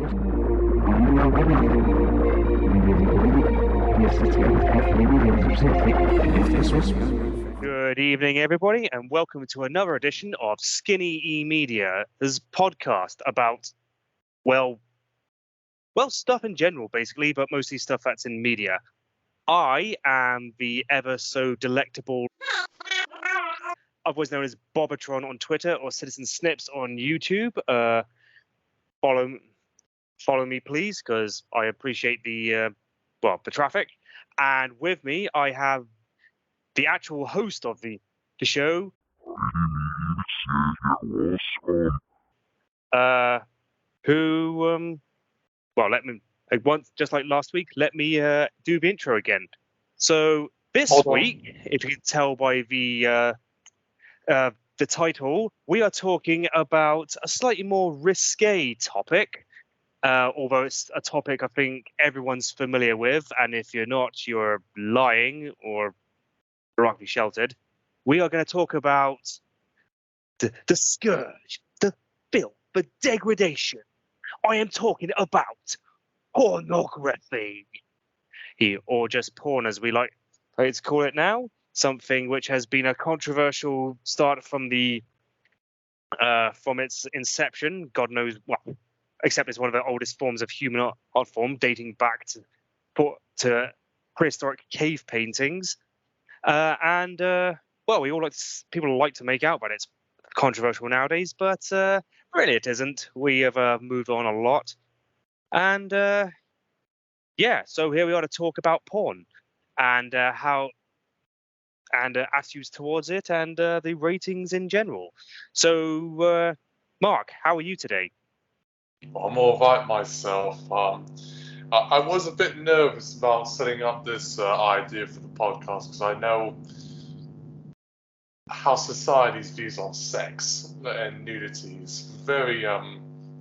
Good evening, everybody, and welcome to another edition of Skinny E Media, this podcast about, well, stuff in general, basically, but mostly stuff that's in media. I am the ever so delectable, otherwise known as Bobatron on Twitter or Citizen Snips on YouTube. Follow me, please, because I appreciate the traffic. And with me, I have the actual host of the show, who just like last week, let me do the intro again. So this week, if you can tell by the title, we are talking about a slightly more risque topic, although it's a topic I think everyone's familiar with, and if you're not, you're lying or rightly sheltered. We are going to talk about the scourge, the filth, the degradation. I am talking about pornography, or just porn as we like to call it now. Something which has been a controversial start from its inception. God knows, well, except it's one of the oldest forms of human art form, dating back to prehistoric cave paintings. People like to make out that it's controversial nowadays, but really it isn't. We have moved on a lot. And so here we are to talk about porn and attitudes towards it and the ratings in general. So, Mark, how are you today? I'm all right myself. I was a bit nervous about setting up this idea for the podcast because I know how society's views on sex and nudity is very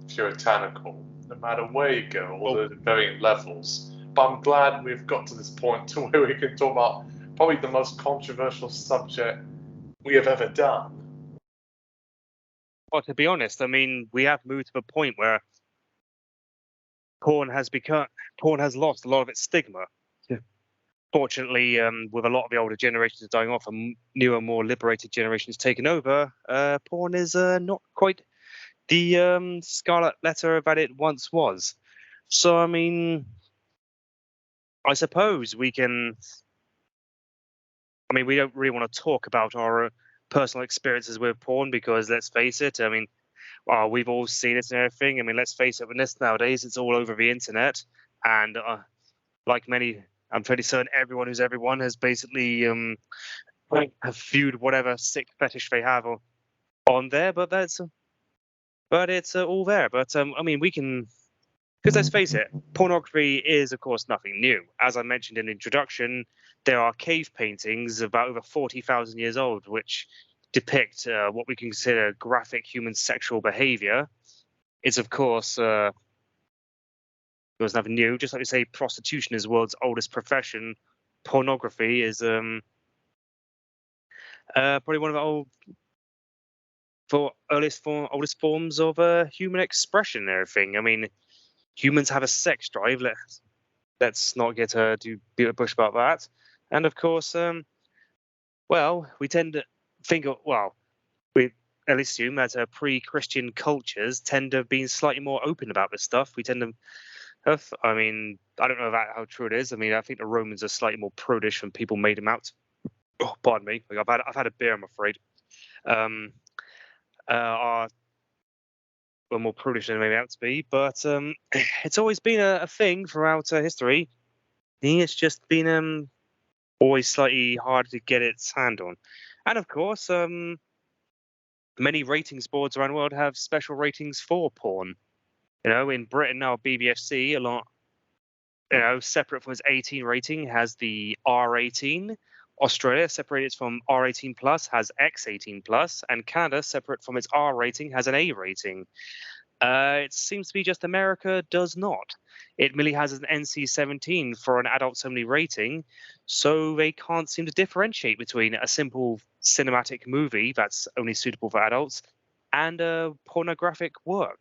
puritanical, no matter where you go, all the varying levels. But I'm glad we've got to this point to where we can talk about probably the most controversial subject we have ever done. Well, to be honest, I mean, we have moved to a point where porn has lost a lot of its stigma. Yeah. Fortunately, with a lot of the older generations dying off and newer, more liberated generations taking over, porn is not quite the scarlet letter that it once was. So, I mean, I suppose we can. I mean, we don't really want to talk about our personal experiences with porn because, let's face it, I mean, we've all seen it and everything. I mean, let's face it, nowadays it's all over the internet, and like many, I'm pretty certain everyone who's everyone has basically have viewed whatever sick fetish they have on there. But it's all there. But I mean, we can. Because let's face it, pornography is, of course, nothing new. As I mentioned in the introduction, there are cave paintings about over 40,000 years old, which depict what we consider graphic human sexual behavior. It's, of course, there's nothing new. Just like we say, prostitution is the world's oldest profession. Pornography is probably one of the oldest forms of human expression and everything. I mean, humans have a sex drive. Let's not get to beat a bush about that. And of course, we tend to think we at least assume that pre-Christian cultures tend to have been slightly more open about this stuff. We tend to have, I mean, I don't know about how true it is. I mean, I think the Romans are slightly more prudish when people made them out. Oh, pardon me. I've had a beer, I'm afraid. Were more prudish than they made out to be, but it's always been a thing throughout history. It's just been always slightly hard to get its hand on. And of course, many ratings boards around the world have special ratings for porn. You know, in Britain now, BBFC, a lot, separate from its 18 rating, has the R18. Australia, separated from R18 plus, has X18 plus, and Canada, separate from its R rating, has an A rating. It seems to be just America does not. It merely has an NC-17 for an adults-only rating, so they can't seem to differentiate between a simple cinematic movie that's only suitable for adults and a pornographic work.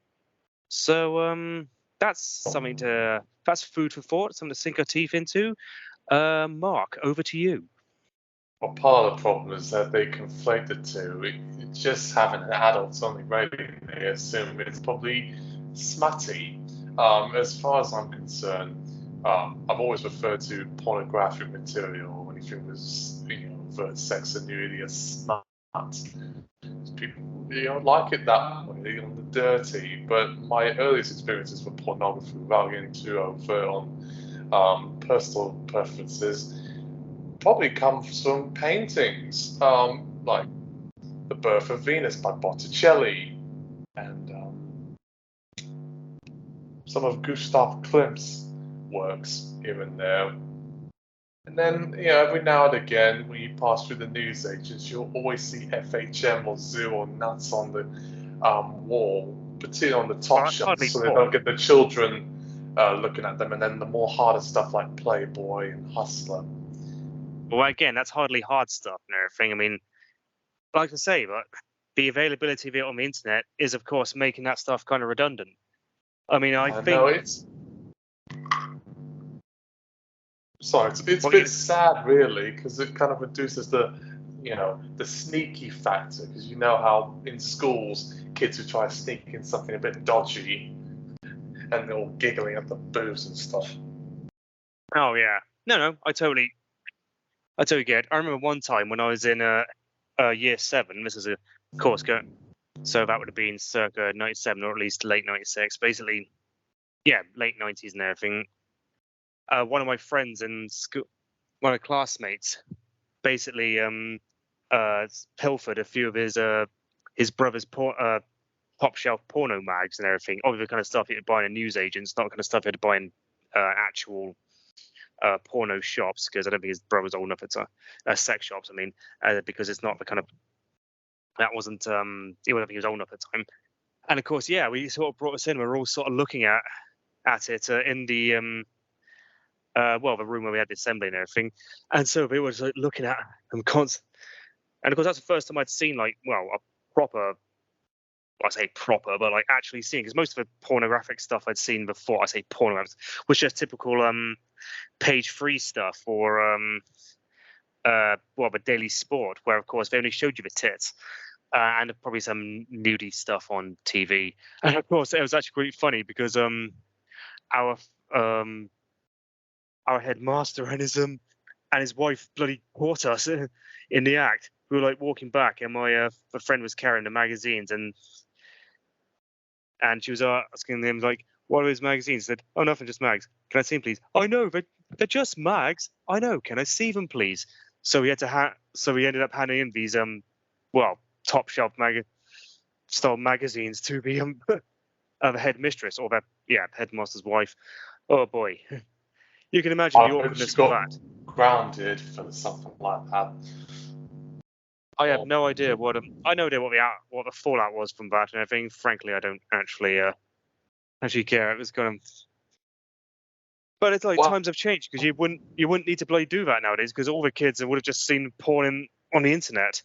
So, that's food for thought, something to sink our teeth into. Mark, over to you. Well, part of the problem is that they conflate the two. It's just having an adults-only rating, they assume it's probably smutty. As far as I'm concerned, I've always referred to pornographic material when anything was, overt sex and nudity as smut. People, like it that way, on the dirty. But my earliest experiences with pornography, without getting too overt on personal preferences, probably comes from paintings, like The Birth of Venus by Botticelli, and some of Gustav Klimt's works here and there. And then, every now and again, when you pass through the newsagents, you'll always see FHM or Zoo or Nuts on the wall, particularly on the top shelf, so they don't get the children looking at them. And then the more harder stuff like Playboy and Hustler. Well, again, that's hardly hard stuff and everything. I mean, like I say, but the availability of it on the internet is, of course, making that stuff kind of redundant. I mean, I think... No, it's a bit sad, really, because it kind of reduces the sneaky factor, because how in schools kids who try to sneak in something a bit dodgy and they're all giggling at the boobs and stuff. Oh, yeah. No, I totally get it. I remember one time when I was in year 7, this is a course so that would have been circa 97 or at least late 96, basically, yeah, late 90s and everything. One of my friends in school, one of my classmates, basically pilfered a few of his brother's top shelf porno mags and everything. All the kind of stuff you'd buy in newsagents, not the kind of stuff you'd buy in actual porno shops, because I don't think his brother's old enough at sex shops. I mean, because it's not the kind of, that wasn't I don't think he was old enough at the time. And of course, yeah, we sort of brought us in. We were all sort of looking at it in the the room where we had the assembly and everything. And so we were like, looking at them constant. And of course, that's the first time I'd seen a proper, I say proper, but like actually seeing, because most of the pornographic stuff I'd seen before, I say pornographic, was just typical page 3 stuff or the Daily Sport, where of course they only showed you the tits. And probably some nudie stuff on TV. And of course, it was actually quite funny because our headmaster and his wife bloody caught us in the act. We were like walking back, and my friend was carrying the magazines, and she was asking him like, "What are those magazines?" He said, "Oh, nothing, just mags. Can I see them, please?" "I know, they're just mags. I know. Can I see them, please?" So we had to so we ended up handing in these top shelf style magazines to the headmistress or the headmaster's wife. Oh boy, you can imagine the awkwardness of that. Grounded for something like that. I have no idea what the fallout was from that and everything. Frankly, I don't actually care. It was kind of, but it's like times have changed, because you wouldn't need to bloody do that nowadays, because all the kids would have just seen porn on the internet.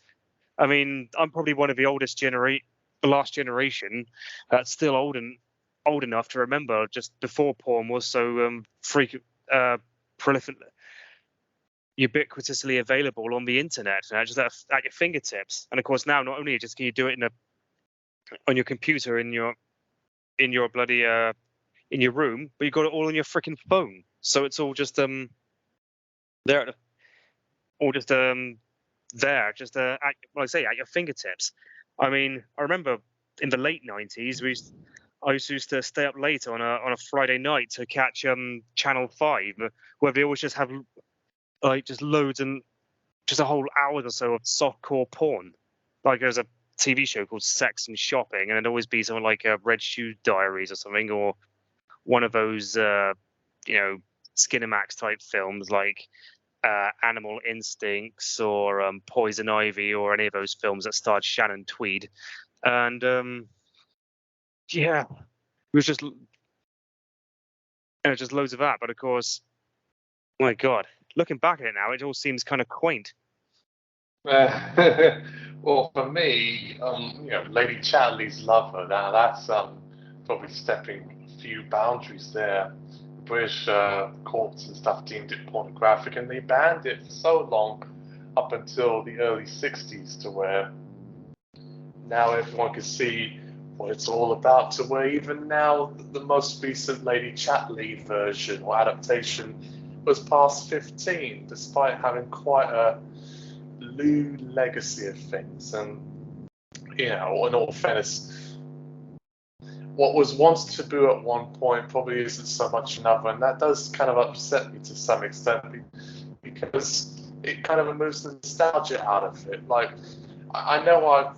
I mean, I'm probably one of the the last generation that's still old enough to remember just before porn was so prolific, ubiquitously available on the internet, just at your fingertips. And of course, now not only just can you do it on your computer in your bloody in your room, but you got it all on your freaking phone. So it's all just there, or just there, just at your fingertips. I mean, I remember in the late 90s, I used to stay up late on a Friday night to catch Channel 5, where they always just have like just loads and just a whole hour or so of softcore porn. Like there's a TV show called Sex and Shopping, and it'd always be something like Red Shoe Diaries or something, or one of those Skinemax type films like Animal Instincts or Poison Ivy, or any of those films that starred Shannon Tweed. And it was just loads of that. But of course, my God, looking back at it now, it all seems kind of quaint. Well, for me, Lady Chatterley's Lover, now that's probably stepping a few boundaries there. The British courts and stuff deemed it pornographic, and they banned it for so long, up until the early 60s, to where now everyone can see what it's all about, to where even now the most recent Lady Chatterley version or adaptation was past 15, despite having quite a lewd legacy of things. And, you know, in all fairness, what was once taboo at one point probably isn't so much another, and that does kind of upset me to some extent, because it kind of removes the nostalgia out of it. Like, I know I've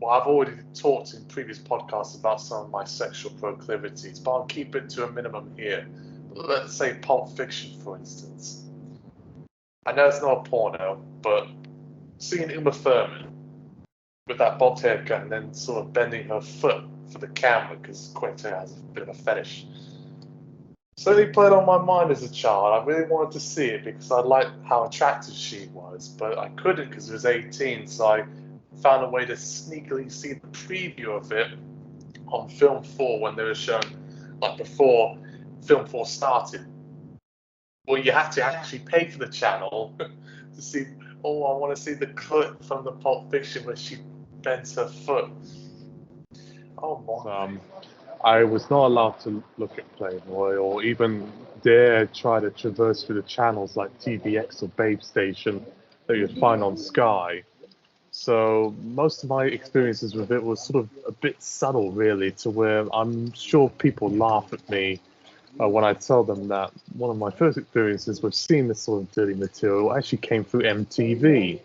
already talked in previous podcasts about some of my sexual proclivities, but I'll keep it to a minimum here. Let's say Pulp Fiction, for instance. I know it's not a porno, but seeing Uma Thurman with that bobbed haircut and then sort of bending her foot for the camera, because Quentin has a bit of a fetish, certainly played on my mind as a child. I really wanted to see it because I liked how attractive she was, but I couldn't because it was 18, so I found a way to sneakily see the preview of it on Film 4 when they were shown, like before Film 4 started. Well, you have to actually pay for the channel to see, oh, I want to see the clip from the Pulp Fiction where she bends her foot. Oh, my. I was not allowed to look at Playboy or even dare try to traverse through the channels like TVX or Babe Station that you'd find on Sky. So most of my experiences with it was sort of a bit subtle, really, to where I'm sure people laugh at me when I tell them that one of my first experiences with seeing this sort of dirty material actually came through MTV.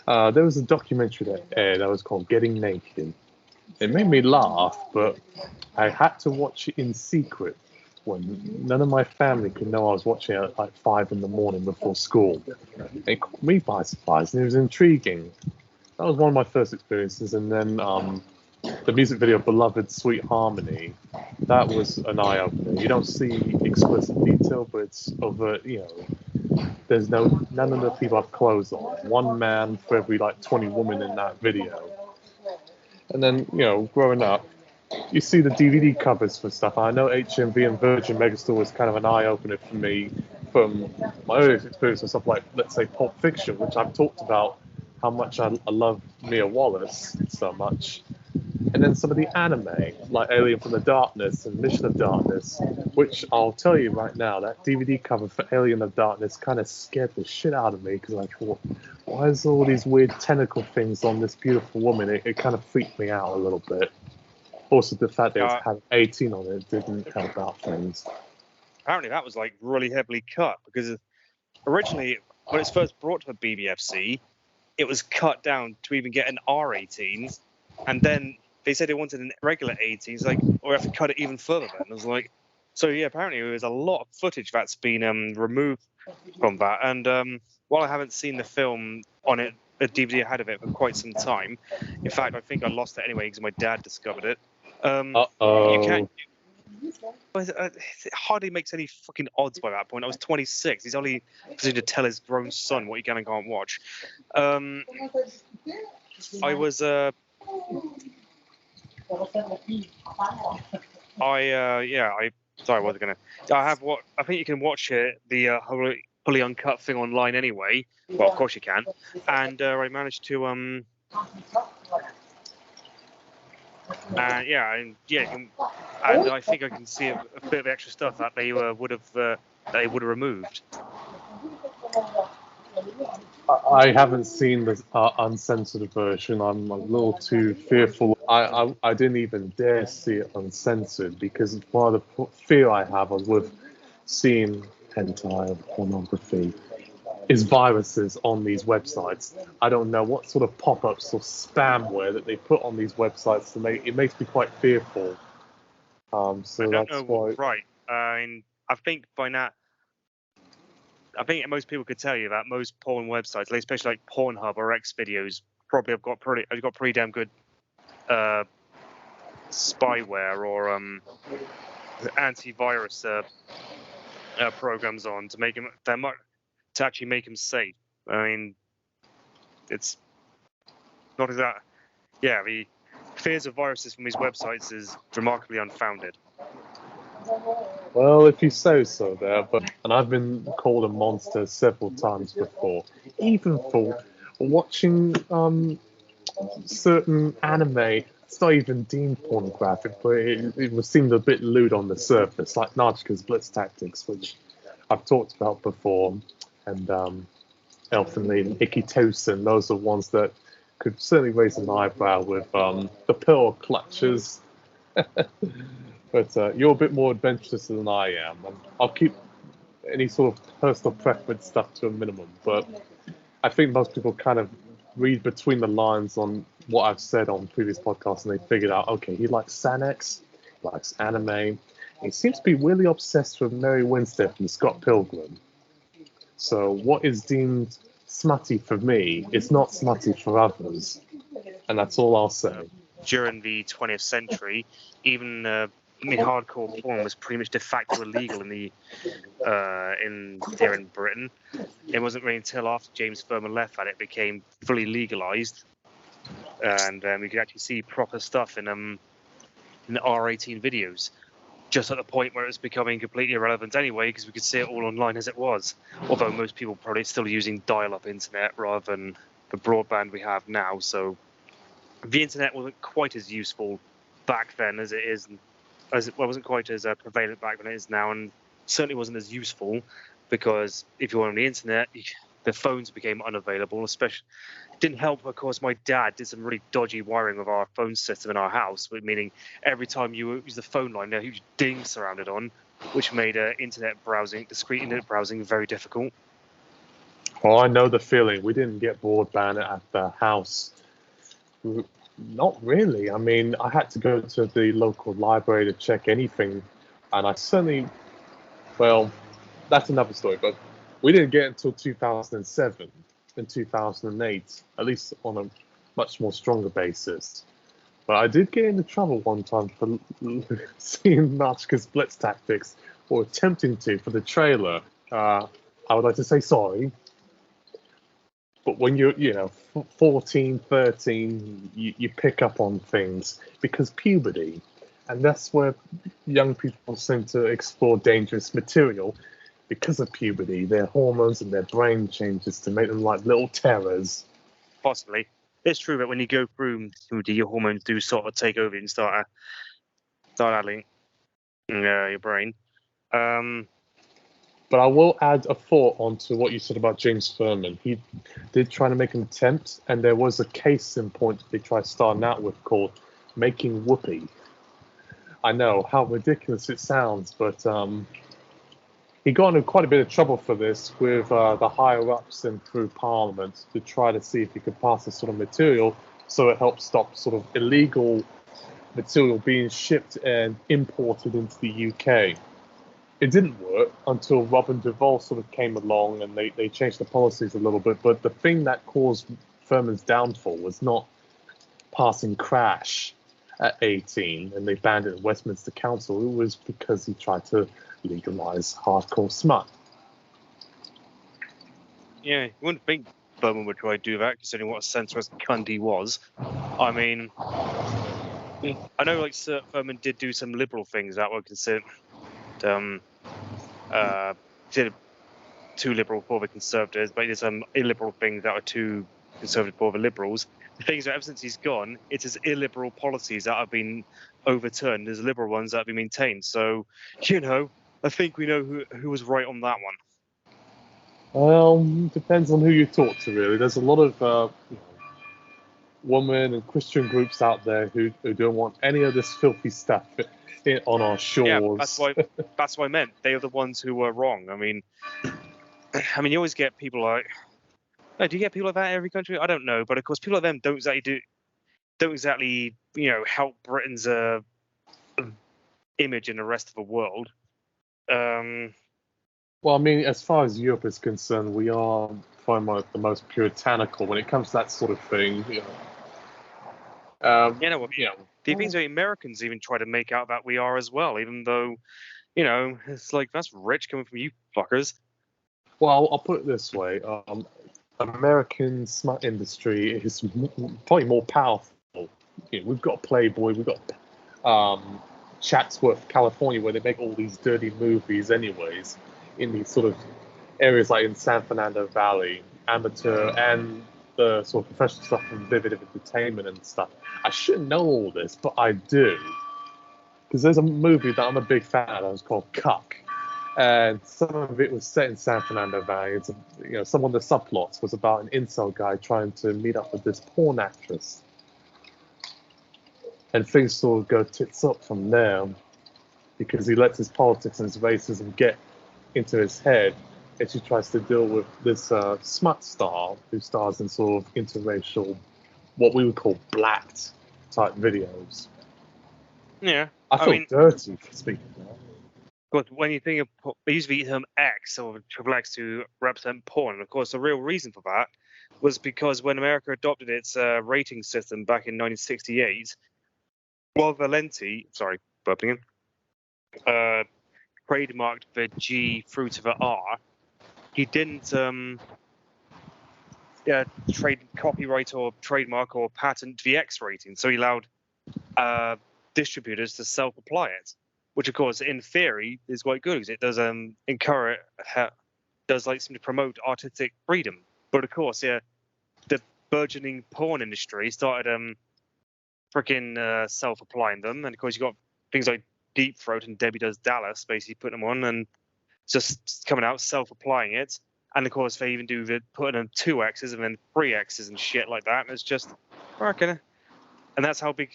There was a documentary that aired that was called Getting Naked. It made me laugh, but I had to watch it in secret when none of my family could know I was watching it at like 5 in the morning before school. It caught me by surprise, and it was intriguing. That was one of my first experiences, and then the music video Beloved Sweet Harmony, that was an eye-opener. You don't see explicit detail, but it's overt, you know. There's none of the people have clothes on. One man for every like 20 women in that video. And then, you know, growing up, you see the DVD covers for stuff. I know HMV and Virgin Megastore was kind of an eye-opener for me from my earliest experience with stuff like, let's say, Pulp Fiction, which I've talked about how much I love Mia Wallace so much. And then some of the anime, like Alien from the Darkness and Mission of Darkness, which I'll tell you right now, that DVD cover for Alien of Darkness kind of scared the shit out of me, because I thought, why is all these weird tentacle things on this beautiful woman? It kind of freaked me out a little bit. Also, the fact that it had 18 on it didn't help out things. Apparently that was like really heavily cut, because originally when it's first brought to the BBFC, it was cut down to even get an R18, and then they said they wanted an regular 18. It's like, or we have to cut it even further then. I was like, so yeah, apparently there's a lot of footage that's been removed from that. And while I haven't seen the film on it, a DVD I had of it for quite some time. In fact, I think I lost it anyway because my dad discovered it. You can't. It hardly makes any fucking odds by that point. I was 26. He's only proceeded to tell his grown son what he can and can't watch. I was. Sorry, I wasn't gonna. I have what I think you can watch it, the fully uncut thing online anyway. Well, of course you can. And I managed to and I think I can see a bit of extra stuff that they would have removed. I haven't seen the uncensored version. I'm a little too fearful. I didn't even dare see it uncensored, because one of the fear I have with seeing hentai or pornography is viruses on these websites. I don't know what sort of pop-ups or spamware that they put on these websites to it makes me quite fearful. So that's why. Right. I think by now, I think most people could tell you that most porn websites, especially like Pornhub or Xvideos, probably have got pretty damn good spyware or antivirus programs on to make them to actually make them safe. I mean, it's not that. Yeah, the fears of viruses from these websites is remarkably unfounded. Well, if you say so there, and I've been called a monster several times before, even for watching certain anime. It's not even deemed pornographic, but it was seemed a bit lewd on the surface, like Nautica's Blitz Tactics, which I've talked about before, and Elfenly and Ikitosen. Those are ones that could certainly raise an eyebrow with the pill clutches. But you're a bit more adventurous than I am, and I'll keep any sort of personal preference stuff to a minimum. But I think most people kind of read between the lines on what I've said on previous podcasts, and they figured out, okay, he likes Sanex, he likes anime. He seems to be really obsessed with Mary Winstead and Scott Pilgrim. So what is deemed smutty for me is not smutty for others, and that's all I'll say. During the 20th century, even hardcore porn was pretty much de facto illegal here in Britain. It wasn't really until after James Furman left that it became fully legalized, and we could actually see proper stuff in R18 videos. Just at the point where it was becoming completely irrelevant anyway, because we could see it all online as it was. Although most people probably still using dial-up internet rather than the broadband we have now. So the internet wasn't quite as useful back then as it is, wasn't quite as prevalent back then it is now, and certainly wasn't as useful because if you were on the internet, the phones became unavailable. Especially, it didn't help, of course. My dad did some really dodgy wiring of our phone system in our house, meaning every time you use the phone line, there are huge dings surrounded on, which made discrete internet browsing, very difficult. Oh, I know the feeling. We didn't get broadband at the house. Not really. I mean, I had to go to the local library to check anything, and I certainly, well, that's another story, but we didn't get it until 2007 and 2008, at least on a much more stronger basis. But I did get into trouble one time for seeing Nautica's Blitz Tactics, or attempting to, for the trailer. I would like to say sorry. But when you're, 14, 13, you pick up on things because puberty. And that's where young people seem to explore dangerous material. Because of puberty, their hormones and their brain changes to make them like little terrors. Possibly. It's true that when you go through puberty, your hormones do sort of take over and start adding your brain. But I will add a thought onto what you said about James Furman. He did try to make an attempt, and there was a case in point they tried starting out with called Making Whoopee. I know how ridiculous it sounds, but he got into quite a bit of trouble for this with the higher-ups and through Parliament to try to see if he could pass this sort of material so it helped stop sort of illegal material being shipped and imported into the UK. It didn't work until Robin Duvall sort of came along and they changed the policies a little bit. But the thing that caused Furman's downfall was not passing crash at 18 and they banned it at Westminster Council. It was because he tried to legalize hardcore smut. Yeah, you wouldn't think Furman would try to do that, considering what a centrist cunt he was. I mean, I know like Sir Furman did do some liberal things that were considered too liberal for the Conservatives, but he did some illiberal things that were too conservative for the Liberals. The thing is that ever since he's gone, it's his illiberal policies that have been overturned, his liberal ones that have been maintained. So, I think we know who was right on that one. Well, depends on who you talk to, really. There's a lot of women and Christian groups out there who don't want any of this filthy stuff on our shores. Yeah, that's what I meant. They are the ones who were wrong. I mean, you always get people like, do you get people like that in every country? I don't know, but of course, people like them don't exactly help Britain's image in the rest of the world. Well, I mean, as far as Europe is concerned, we are probably the most puritanical when it comes to that sort of thing. The things that Americans even try to make out that we are as well, even though, it's like, that's rich coming from you fuckers. Well, I'll put it this way. American smut industry is probably more powerful. We've got Playboy, we've got Chatsworth, California, where they make all these dirty movies anyways, in these sort of areas like in San Fernando Valley, amateur and the sort of professional stuff from Vivid Entertainment and stuff. I shouldn't know all this, but I do. Because there's a movie that I'm a big fan of, it's called Cuck. And some of it was set in San Fernando Valley. It's some of the subplots was about an incel guy trying to meet up with this porn actress. And things sort of go tits up from there because he lets his politics and his racism get into his head as he tries to deal with this SMUT star who stars in sort of interracial, what we would call blacked type videos. Yeah. I feel dirty for speaking of that. But when you think of, they use the term X or triple X to represent porn. And of course, the real reason for that was because when America adopted its rating system back in 1968, while Valenti, trademarked the G through to the R, he didn't trade copyright or trademark or patent the X rating. So he allowed distributors to self-apply it, which of course in theory is quite good because it does encourage, does like seem to promote artistic freedom. But of course, the burgeoning porn industry started freaking self-applying them, and of course you got things like Deep Throat and Debbie Does Dallas basically putting them on and just coming out self-applying it. And of course they even do the putting in 2 X's and then 3 X's and shit like that, and it's just working. And that's how big.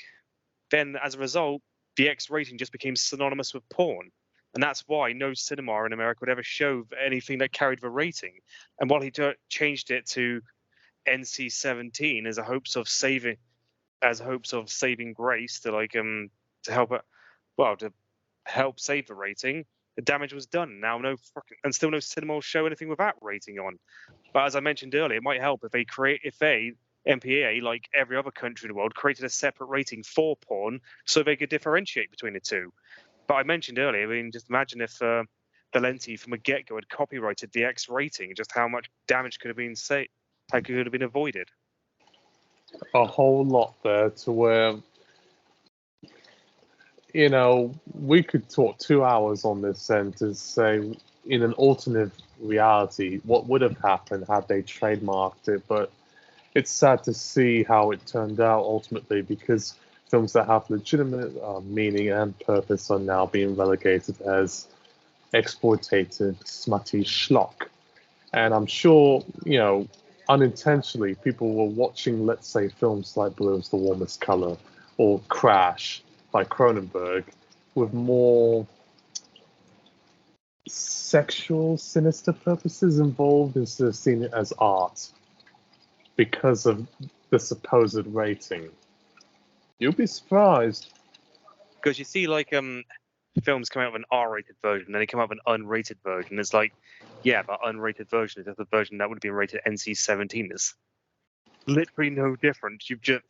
Then as a result, the X rating just became synonymous with porn. And that's why no cinema in America would ever show anything that carried the rating. And while he changed it to NC-17 as a hopes of saving grace to to help save the rating, the damage was done. Now still no cinema will show anything with that rating on. But as I mentioned earlier, it might help if they MPAA, like every other country in the world, created a separate rating for porn so they could differentiate between the two. But I mentioned earlier, I mean, just imagine if Valenti from a get-go had copyrighted the X rating, just how much damage could have been avoided. A whole lot there to where, we could talk 2 hours on this and to say, in an alternate reality, what would have happened had they trademarked it, but it's sad to see how it turned out ultimately because films that have legitimate meaning and purpose are now being relegated as exploitative, smutty schlock. And I'm sure, unintentionally, people were watching, let's say, films like Blue is the Warmest Color or Crash by Cronenberg with more sexual, sinister purposes involved instead of seeing it as art. Because of the supposed rating. You'll be surprised. Because you see, like, films come out with an R-rated version, then they come out with an unrated version. It's like, yeah, but unrated version is just the version that would have been rated NC-17. It's literally no different. You've just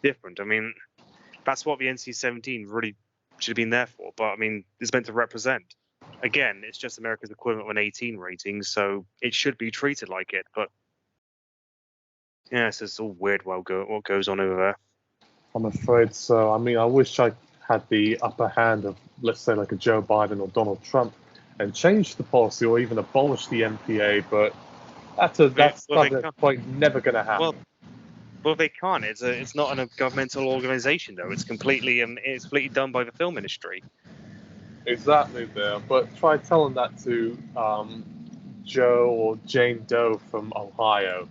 different. I mean, that's what the NC-17 really should have been there for. But I mean, it's meant to represent. Again, it's just America's equivalent of an 18 rating, so it should be treated like it. But yeah, it's all weird what goes on over there. I'm afraid so. I mean, I wish I had the upper hand of, let's say, like a Joe Biden or Donald Trump and change the policy or even abolish the MPAA, but that's quite never going to happen. Well, they can't. It's not a governmental organization, though. It's completely done by the film industry. Exactly there. But try telling that to Joe or Jane Doe from Ohio.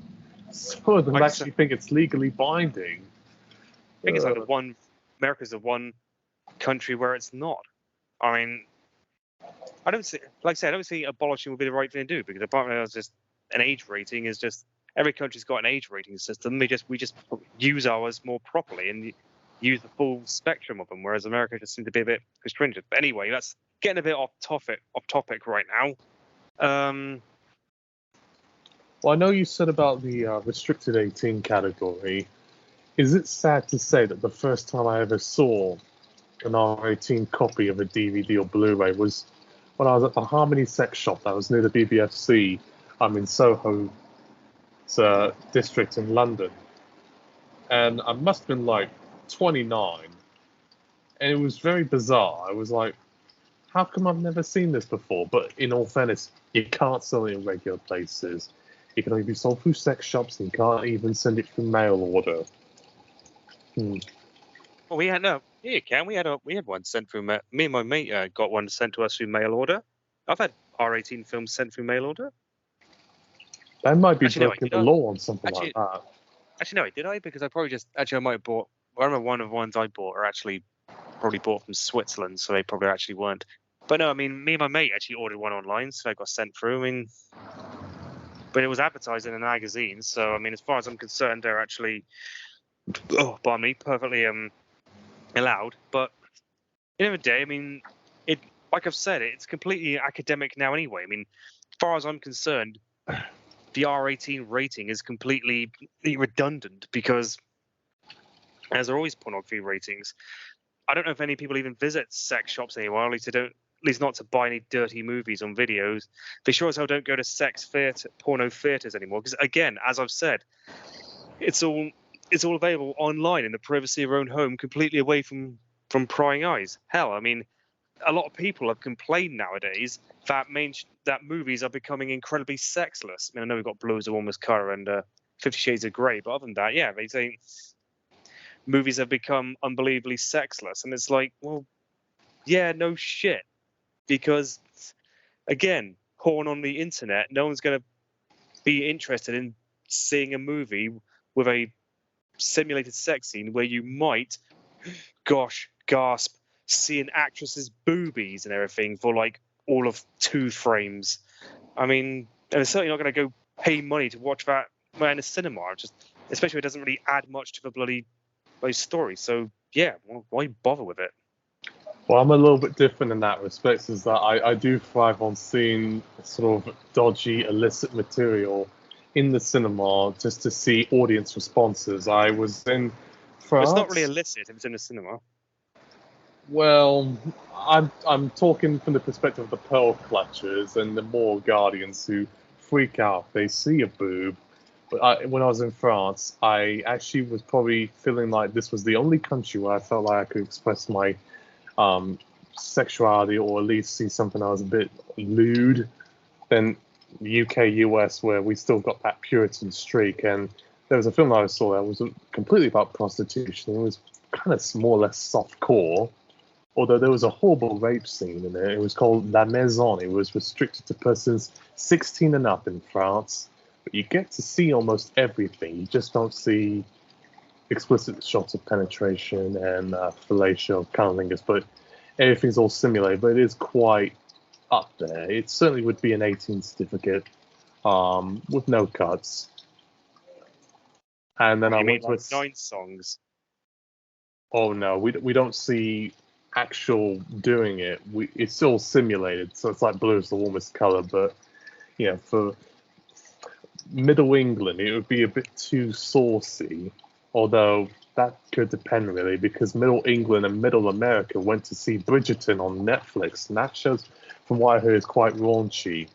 Some of them actually think it's legally binding. I think it's like America's the one country where it's not. I mean, I don't see abolishing would be the right thing to do because apart from just an age rating is just every country's got an age rating system. We just use ours more properly and use the full spectrum of them, whereas America just seems to be a bit restringent. But anyway, that's getting a bit off topic right now. Well, I know you said about the restricted 18 category. Is it sad to say that the first time I ever saw an R18 copy of a DVD or Blu-ray was when I was at the Harmony Sex Shop that was near the BBFC in Soho district in London. And I must have been like 29. and it was very bizarre. I was like, how come I've never seen this before? But in all fairness, you can't sell it in regular places. It can only be sold through sex shops, and you can't even send it through mail order. Well, we had no. Yeah, you can. We had one sent through. Me and my mate got one sent to us through mail order. I've had R18 films sent through mail order. That might be Actually, no, breaking the law on something like that. Actually, no, did I? Because I probably just I might have bought. I remember one of the ones I bought are actually probably bought from Switzerland, so they probably actually weren't. But no, I mean, me and my mate actually ordered one online, so they got sent through. I mean, but it was advertised in a magazine, so I mean, as far as I'm concerned, they're actually, pardon me, perfectly allowed. But at the end of the day, I mean, it like I've said, it's completely academic now anyway. I mean, as far as I'm concerned, the R18 rating is completely redundant because, as there are always pornography ratings, I don't know if any people even visit sex shops anymore. At least they don't. At least not to buy any dirty movies on videos. They sure as hell don't go to porno theaters anymore. Because again, as I've said, it's all available online in the privacy of your own home, completely away from prying eyes. Hell, I mean, a lot of people have complained nowadays that movies are becoming incredibly sexless. I mean, I know we've got Blue is the Warmest Colour and 50 Shades of Grey, but other than that, yeah, they say movies have become unbelievably sexless. And it's like, well, yeah, no shit. Because, again, porn on the internet, no one's going to be interested in seeing a movie with a simulated sex scene where you might, gasp, see an actress's boobies and everything for like all of 2 frames. I mean, and it's certainly not going to go pay money to watch that in a cinema. Especially if it doesn't really add much to the bloody story. So yeah, why bother with it? Well, I'm a little bit different in that respect, is that I do thrive on seeing sort of dodgy, illicit material in the cinema just to see audience responses. I was in France. It's not really illicit if it's in the cinema. Well, I'm talking from the perspective of the pearl clutchers and the moral guardians who freak out if they see a boob. But when I was in France, I actually was probably feeling like this was the only country where I felt like I could express my sexuality, or at least see something that was a bit lewd, than the UK, US, where we still got that Puritan streak. And there was a film that I saw that was completely about prostitution. It was kind of more or less soft-core, although there was a horrible rape scene in it. It was called La Maison. It was restricted to persons 16 and up in France. But you get to see almost everything. You just don't see explicit shots of penetration and fellatio, cunnilingus, but everything's all simulated. But it is quite up there. It certainly would be an 18 certificate with no cuts. And then I went with 9 songs. Oh no, we don't see actual doing it. It's still simulated, so it's like Blue is the Warmest Colour. But yeah, for Middle England, it would be a bit too saucy. Although that could depend really, because Middle England and Middle America went to see Bridgerton on Netflix, and that shows, from what I heard, is quite raunchy.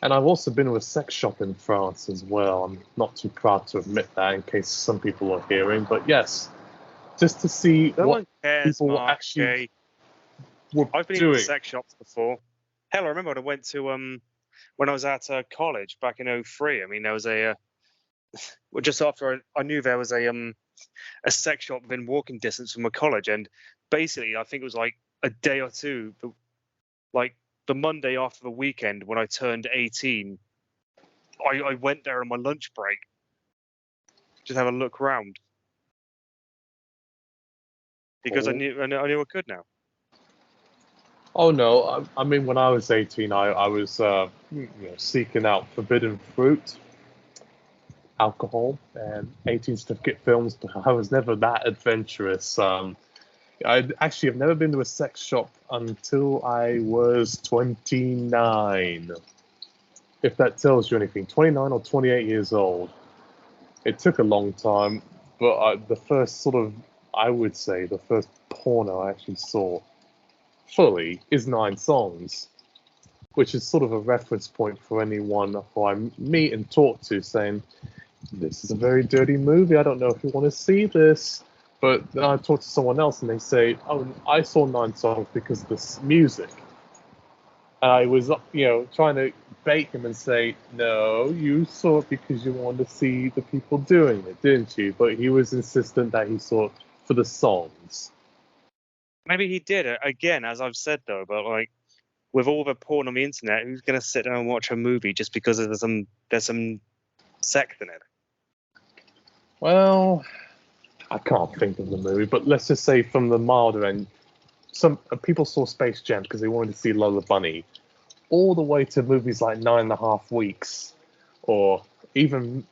And I've also been to a sex shop in France as well. I'm not too proud to admit that, in case some people are hearing. But yes, just to see what people actually were I've been doing. in sex shops before. Hell, I remember when I went to when I was at college back in 2003. I mean, there was well, just after I knew there was a sex shop within walking distance from my college, and basically I think it was like a day or two, like the Monday after the weekend when I turned 18, I went there on my lunch break, just have a look round, because I knew I could now. Oh no, I mean when I was 18, I was seeking out forbidden fruit, alcohol, and 18 certificate films, but I was never that adventurous. I actually have never been to a sex shop until I was 29. If that tells you anything, 29 or 28 years old. It took a long time, but the first sort of, I would say, the first porno I actually saw fully is 9 Songs, which is sort of a reference point for anyone who I meet and talk to, saying, this is a very dirty movie, I don't know if you want to see this. But then I talk to someone else and they say, "Oh, I saw 9 songs because of this music." And I was, trying to bait him and say, "No, you saw it because you wanted to see the people doing it, didn't you?" But he was insistent that he saw it for the songs. Maybe he did it again, as I've said though. But like, with all the porn on the internet, who's gonna sit down and watch a movie just because there's some sex in it? Well, I can't think of the movie, but let's just say from the milder end, some people saw Space Jam because they wanted to see Lola Bunny, all the way to movies like 9.5 Weeks, or even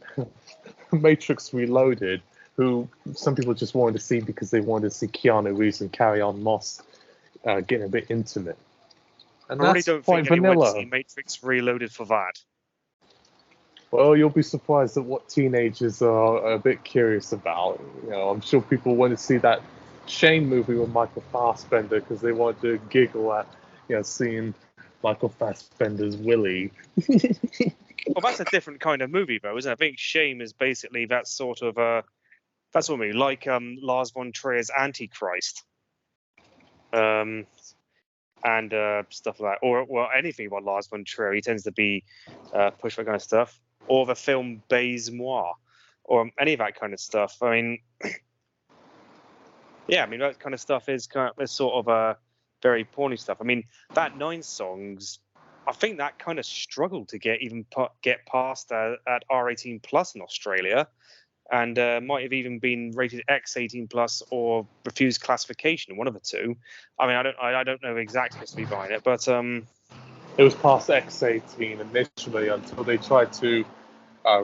Matrix Reloaded, who some people just wanted to see because they wanted to see Keanu Reeves and Carrie-Anne Moss getting a bit intimate. And I really that's don't quite think anyone went to vanilla. see Matrix Reloaded for that. Well, you'll be surprised at what teenagers are a bit curious about. I'm sure people went to see that Shane movie with Michael Fassbender because they wanted to giggle at, seeing Michael Fassbender's Willy. Well, that's a different kind of movie, though, isn't it? I think Shame is basically that sort of that's what I mean, like Lars von Trier's Antichrist, and stuff like that, or well, anything about Lars von Trier. He tends to be push that kind of stuff, or the film Baise Moi, or any of that kind of stuff. I mean, yeah, I mean that kind of stuff is sort of very porny stuff. I mean, that 9 songs. I think that kind of struggled to get past at R18 plus in Australia, and might have even been rated X18 plus or refused classification, one of the two. I mean, I don't know exactly what's to be behind it, but It was past X18 initially until they tried to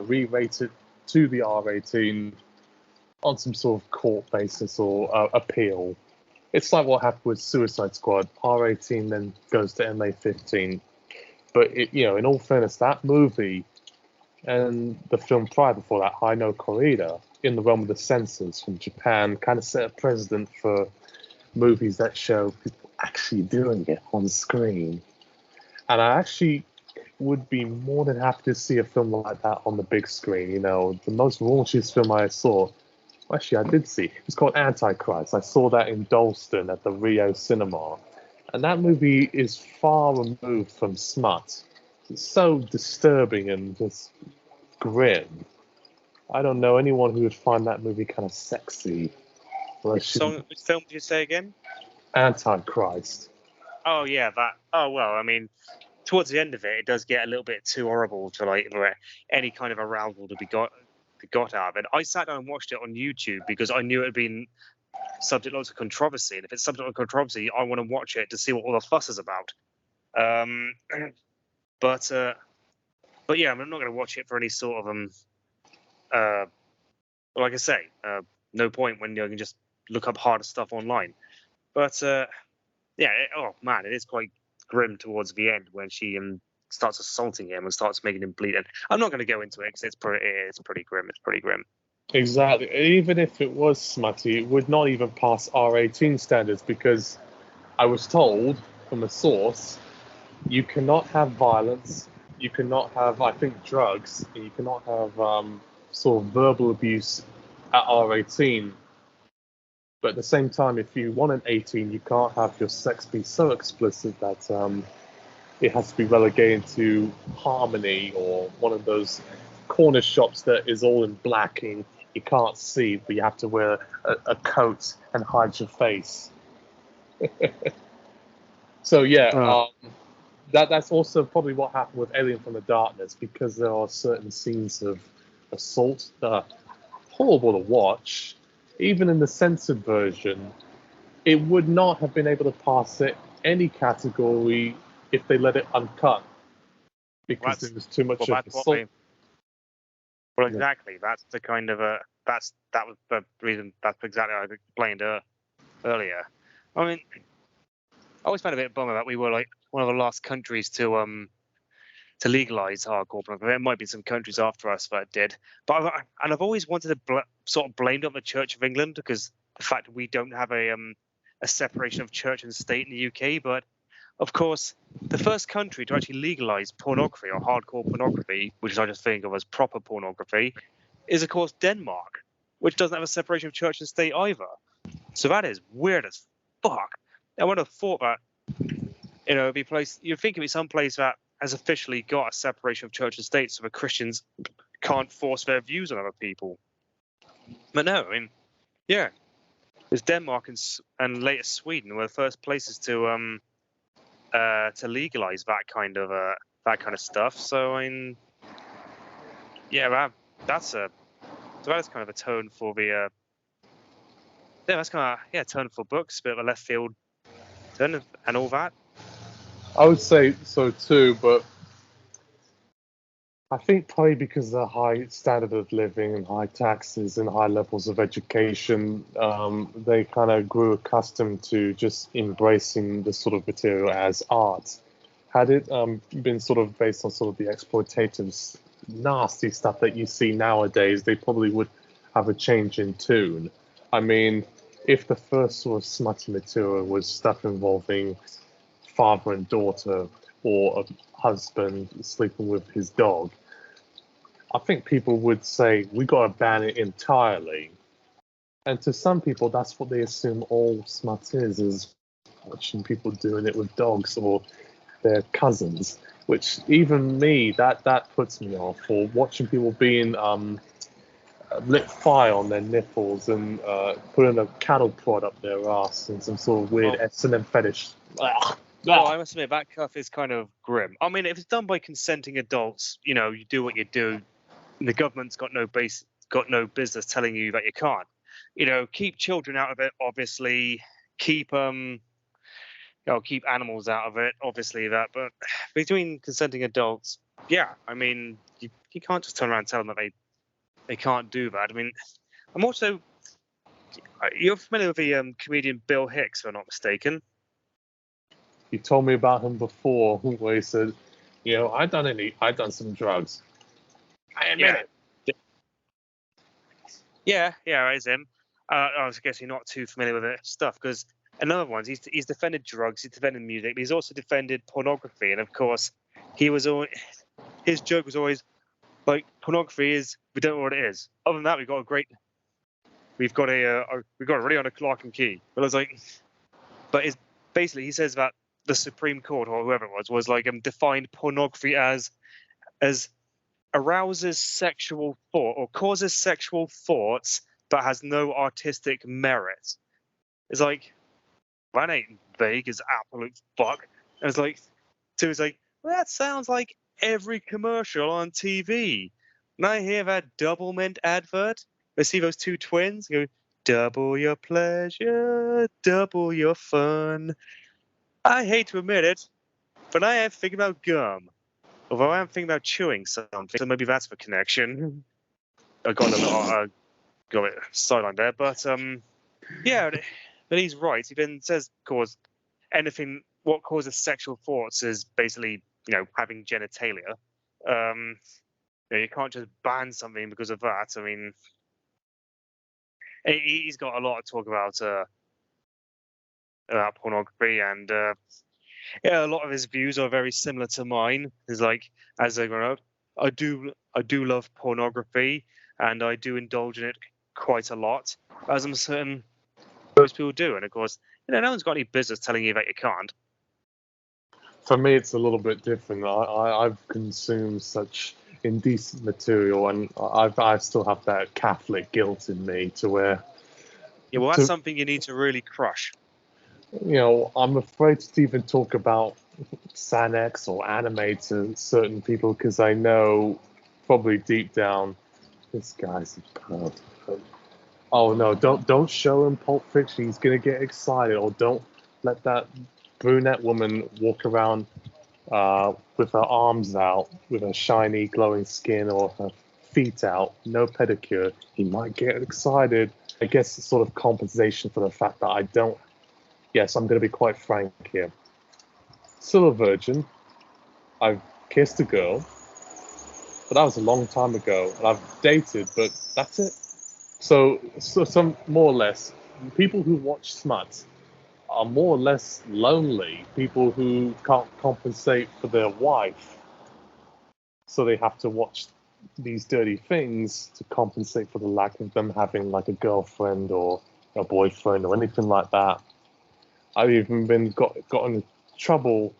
re-rate it to the R18 on some sort of court basis or appeal. It's like what happened with Suicide Squad. R18 then goes to MA15. But in all fairness, that movie and the film prior before that, High No Corrida, in the realm of the censors from Japan, kind of set a precedent for movies that show people actually doing it on screen. And I actually would be more than happy to see a film like that on the big screen. The most raunchiest film I saw, actually I did see, it's called Antichrist. I saw that in Dalston at the Rio Cinema. And that movie is far removed from SMUT. It's so disturbing and just grim. I don't know anyone who would find that movie kind of sexy. which film did you say again? Antichrist. Oh yeah, that. Oh well, I mean, towards the end of it, it does get a little bit too horrible to like any kind of arousal to be got out of it. I sat down and watched it on YouTube because I knew it had been subject lots of controversy, and if it's subject of controversy, I want to watch it to see what all the fuss is about. But yeah, I'm not going to watch it for any sort of like I say, no point when you can just look up harder stuff online. But yeah, oh man, it is quite grim towards the end when she starts assaulting him and starts making him bleed. And I'm not going to go into it because it's pretty grim. It's pretty grim. Exactly. Even if it was smutty, it would not even pass R18 standards because I was told from a source, you cannot have violence, you cannot have, I think, drugs, and you cannot have sort of verbal abuse at R18. But at the same time, if you want an 18, you can't have your sex be so explicit that it has to be relegated to Harmony or one of those corner shops that is all in black and you can't see, but you have to wear a coat and hide your face. So yeah, that's also probably what happened with Alien from the Darkness, because there are certain scenes of assault that are horrible to watch. Even in the censored version, it would not have been able to pass it any category if they let it uncut, because there was too much of assault. Well, exactly. That's the kind of that was the reason. That's exactly what I explained earlier. I mean, I always found a bit bummer that we were like one of the last countries to legalize hardcore pornography. There might be some countries after us that did, but I've always wanted to sort of blame it on the Church of England because the fact that we don't have a separation of church and state in the UK. But of course, the first country to actually legalize pornography or hardcore pornography, which I just think of as proper pornography, is of course Denmark. which doesn't have a separation of church and state either. So that is weird as fuck. I would have thought that, it'd be you'd think it'd be some place that has officially got a separation of church and state, so the Christians can't force their views on other people. But no, I mean, yeah, there's Denmark and later Sweden were the first places to legalize that kind of stuff. So I mean, yeah, that's kind of a tone for the that's kind of tone for books, bit of a left field turn and all that. I would say so too, but I think probably because of the high standard of living and high taxes and high levels of education, they kind of grew accustomed to just embracing the sort of material as art. Had it been sort of based on sort of the exploitative, nasty stuff that you see nowadays, they probably would have a change in tune. I mean, if the first sort of smutty material was stuff involving father and daughter or a husband sleeping with his dog, I think people would say, we got to ban it entirely. And to some people, that's what they assume all smut is watching people doing it with dogs or their cousins, which even me, that puts me off, or watching people being lit fire on their nipples and putting a cattle prod up their ass and some sort of weird S&M fetish. Well, I must admit, that stuff is kind of grim. I mean, if it's done by consenting adults, you do what you do. The government's got no business telling you that you can't. Keep children out of it, obviously. Keep keep animals out of it, obviously. But between consenting adults, yeah, I mean, you can't just turn around and tell them that they can't do that. I mean, I'm also, you're familiar with the comedian Bill Hicks, if I'm not mistaken. You told me about him before, where he said, I've done some drugs. I admit it. Yeah, it's him. I was guessing you're not too familiar with it stuff, because another one, he's defended drugs, he's defended music, but he's also defended pornography, and of course, his joke was always like, pornography is, we don't know what it is. Other than that, we've got a really on a clock and key. But I was like, basically he says that the Supreme Court or whoever it was like defined pornography as arouses sexual thought or causes sexual thoughts but has no artistic merit. It's like, that ain't vague as absolute fuck. And it's like, well, that sounds like every commercial on TV. And I hear that double mint advert. I see those two twins go, double your pleasure, double your fun. I hate to admit it, but I am thinking about gum. Although I am thinking about chewing something, so maybe that's the connection. I got it sidelined there, but yeah, but he's right. He then says, what causes sexual thoughts is basically, having genitalia. You can't just ban something because of that. I mean, he's got a lot to talk about pornography, and a lot of his views are very similar to mine. It's like, as I grow up, I do love pornography, and I do indulge in it quite a lot, as I'm certain most people do. And of course, no one's got any business telling you that you can't. For me, it's a little bit different. I've consumed such indecent material, and I still have that Catholic guilt in me to where. Yeah, well, that's something you need to really crush. I'm afraid to even talk about Sanex or anime to certain people because I know probably deep down this guy's a perv. Oh no, don't show him Pulp Fiction. He's gonna get excited. Or don't let that brunette woman walk around with her arms out, with her shiny glowing skin, or her feet out, no pedicure. He might get excited. I guess it's sort of compensation for the fact that I don't. Yes, I'm going to be quite frank here. Still a virgin. I've kissed a girl, but that was a long time ago. And I've dated, but that's it. So some more or less, people who watch smut are more or less lonely. People who can't compensate for their wife, so they have to watch these dirty things to compensate for the lack of them having like a girlfriend or a boyfriend or anything like that. I've even gotten in trouble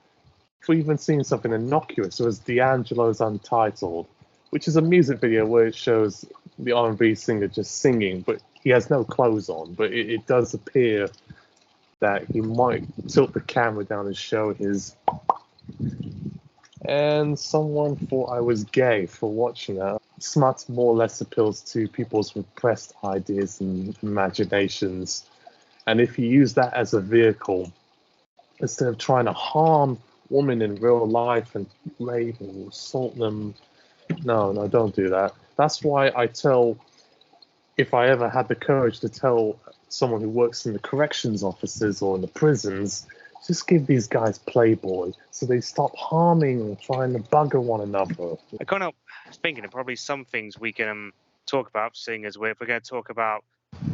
for even seeing something innocuous. It was D'Angelo's Untitled, which is a music video where it shows the R&B singer just singing, but he has no clothes on. But it does appear that he might tilt the camera down and show his. And someone thought I was gay for watching that. SMUT more or less appeals to people's repressed ideas and imaginations. And if you use that as a vehicle, instead of trying to harm women in real life and rape or assault them, no, don't do that. That's why I tell, if I ever had the courage to tell someone who works in the corrections offices or in the prisons, just give these guys Playboy so they stop harming and trying to bugger one another. I can't help thinking of probably some things we can talk about, seeing as if we're going to talk about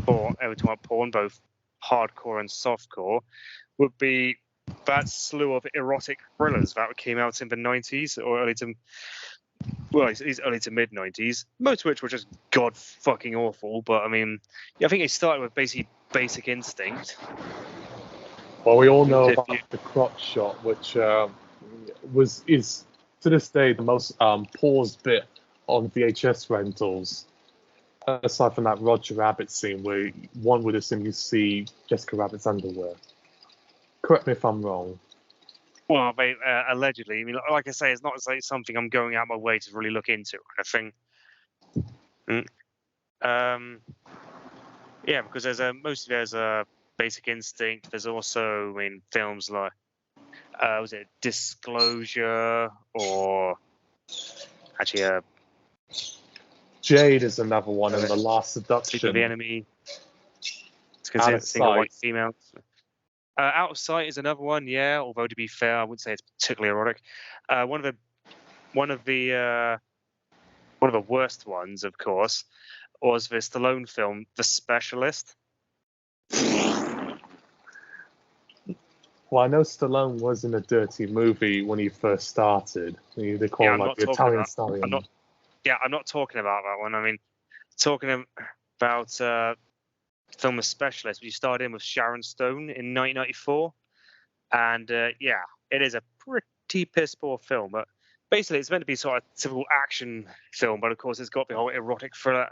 porn, both hardcore and softcore, would be that slew of erotic thrillers that came out in the 90s or early to mid 90s, most of which were just god fucking awful. But I mean, I think it started with basically Basic Instinct. Well, we all know about the crotch shot, which is to this day the most paused bit on VHS rentals. Aside from that Roger Rabbit scene where one would assume you see Jessica Rabbit's underwear. Correct me if I'm wrong. Well, allegedly. I mean, like I say, it's not like something I'm going out my way to really look into. I think. Yeah, because there's a Basic Instinct. There's also, I mean, films like was it Disclosure or actually Jade is another one in The Last Seduction. Sleep of the Enemy. It's considered single white female. Out of Sight is another one, yeah. Although to be fair, I wouldn't say it's particularly erotic. One of the worst ones, of course, was the Stallone film, The Specialist. Well, I know Stallone was in a dirty movie when he first started. They call him like the Italian stallion. I'm not talking about that one. I mean, talking about film The Specialist, which started in with Sharon Stone in 1994. And yeah, it is a pretty piss poor film. But basically, it's meant to be sort of a typical action film, but of course, it's got the whole erotic thriller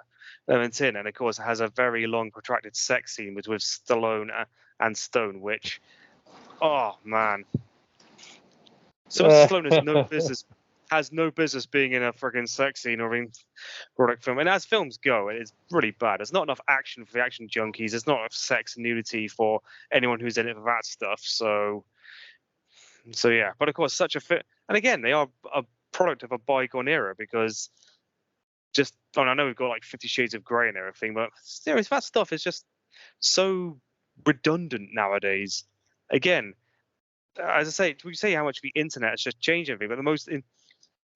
element in. And of course, it has a very long, protracted sex scene with Stallone and Stone, which, oh man. So Stallone has no business being in a friggin' sex scene or in erotic film. And as films go, it's really bad. There's not enough action for the action junkies. There's not enough sex and nudity for anyone who's in it for that stuff. So yeah. But of course, such a fit. And again, they are a product of a bygone era because I know we've got like 50 Shades of Grey and everything, but that stuff is just so redundant nowadays. Again, as I say, we say how much the internet has just changed everything, but the most thing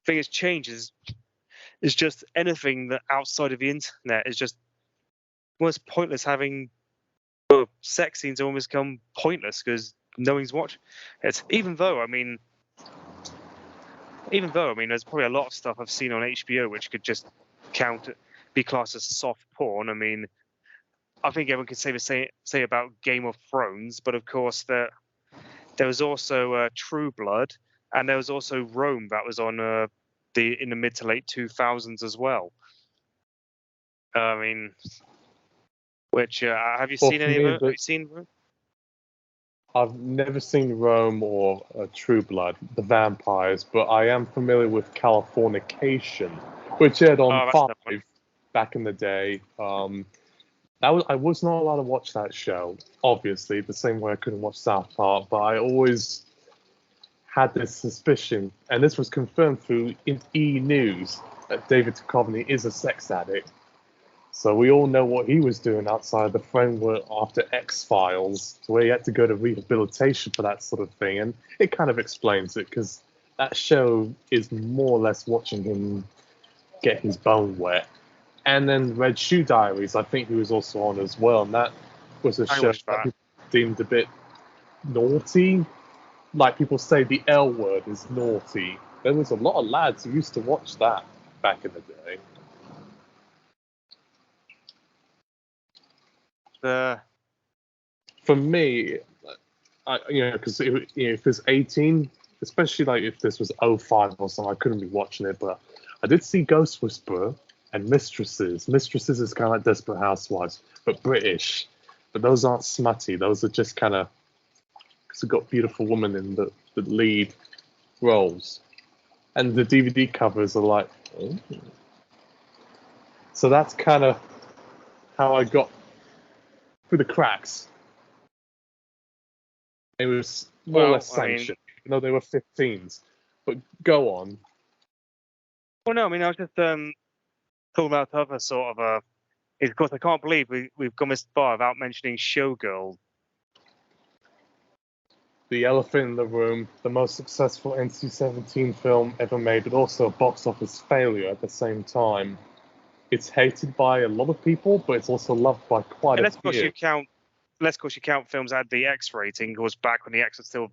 that's changed is just anything that outside of the internet is just almost pointless. Having sex scenes almost become pointless because no one's watching it. Even though I mean, there's probably a lot of stuff I've seen on HBO which could just be classed as soft porn. I mean, I think everyone could say about Game of Thrones, but of course there was also True Blood, and there was also Rome that was on in the mid to late 2000s as well. I mean, which have you seen any of it? Have you seen Rome? I've never seen Rome or True Blood, the vampires, but I am familiar with Californication, which aired on 5 back in the day. I was not allowed to watch that show, obviously, the same way I couldn't watch South Park, but I always had this suspicion, and this was confirmed through E! News, that David Duchovny is a sex addict. So we all know what he was doing outside the framework after X-Files, where he had to go to rehabilitation for that sort of thing, and it kind of explains it, because that show is more or less watching him get his bone wet. And then Red Shoe Diaries, I think he was also on as well, and that was a show that people deemed a bit naughty. Like people say the L word is naughty. There was a lot of lads who used to watch that back in the day. For me, because if it's 18, especially like if this was 05 or something, I couldn't be watching it. But I did see Ghost Whisperer and Mistresses. Mistresses is kind of like Desperate Housewives, but British. But those aren't smutty. Those are just kind of, because we've got beautiful women in the lead roles. And the DVD covers are like, oh. So that's kind of how I got through the cracks. It was more or less sanctioned, even though they were 15s. But go on. Well, no, I mean, I was just talking about other sort of of course, I can't believe we've gone this far without mentioning Showgirl. The elephant in the room, the most successful NC-17 film ever made, but also a box office failure at the same time. It's hated by a lot of people, but it's also loved by quite a few. Let's of course you count films that had the X rating, goes back when the X was still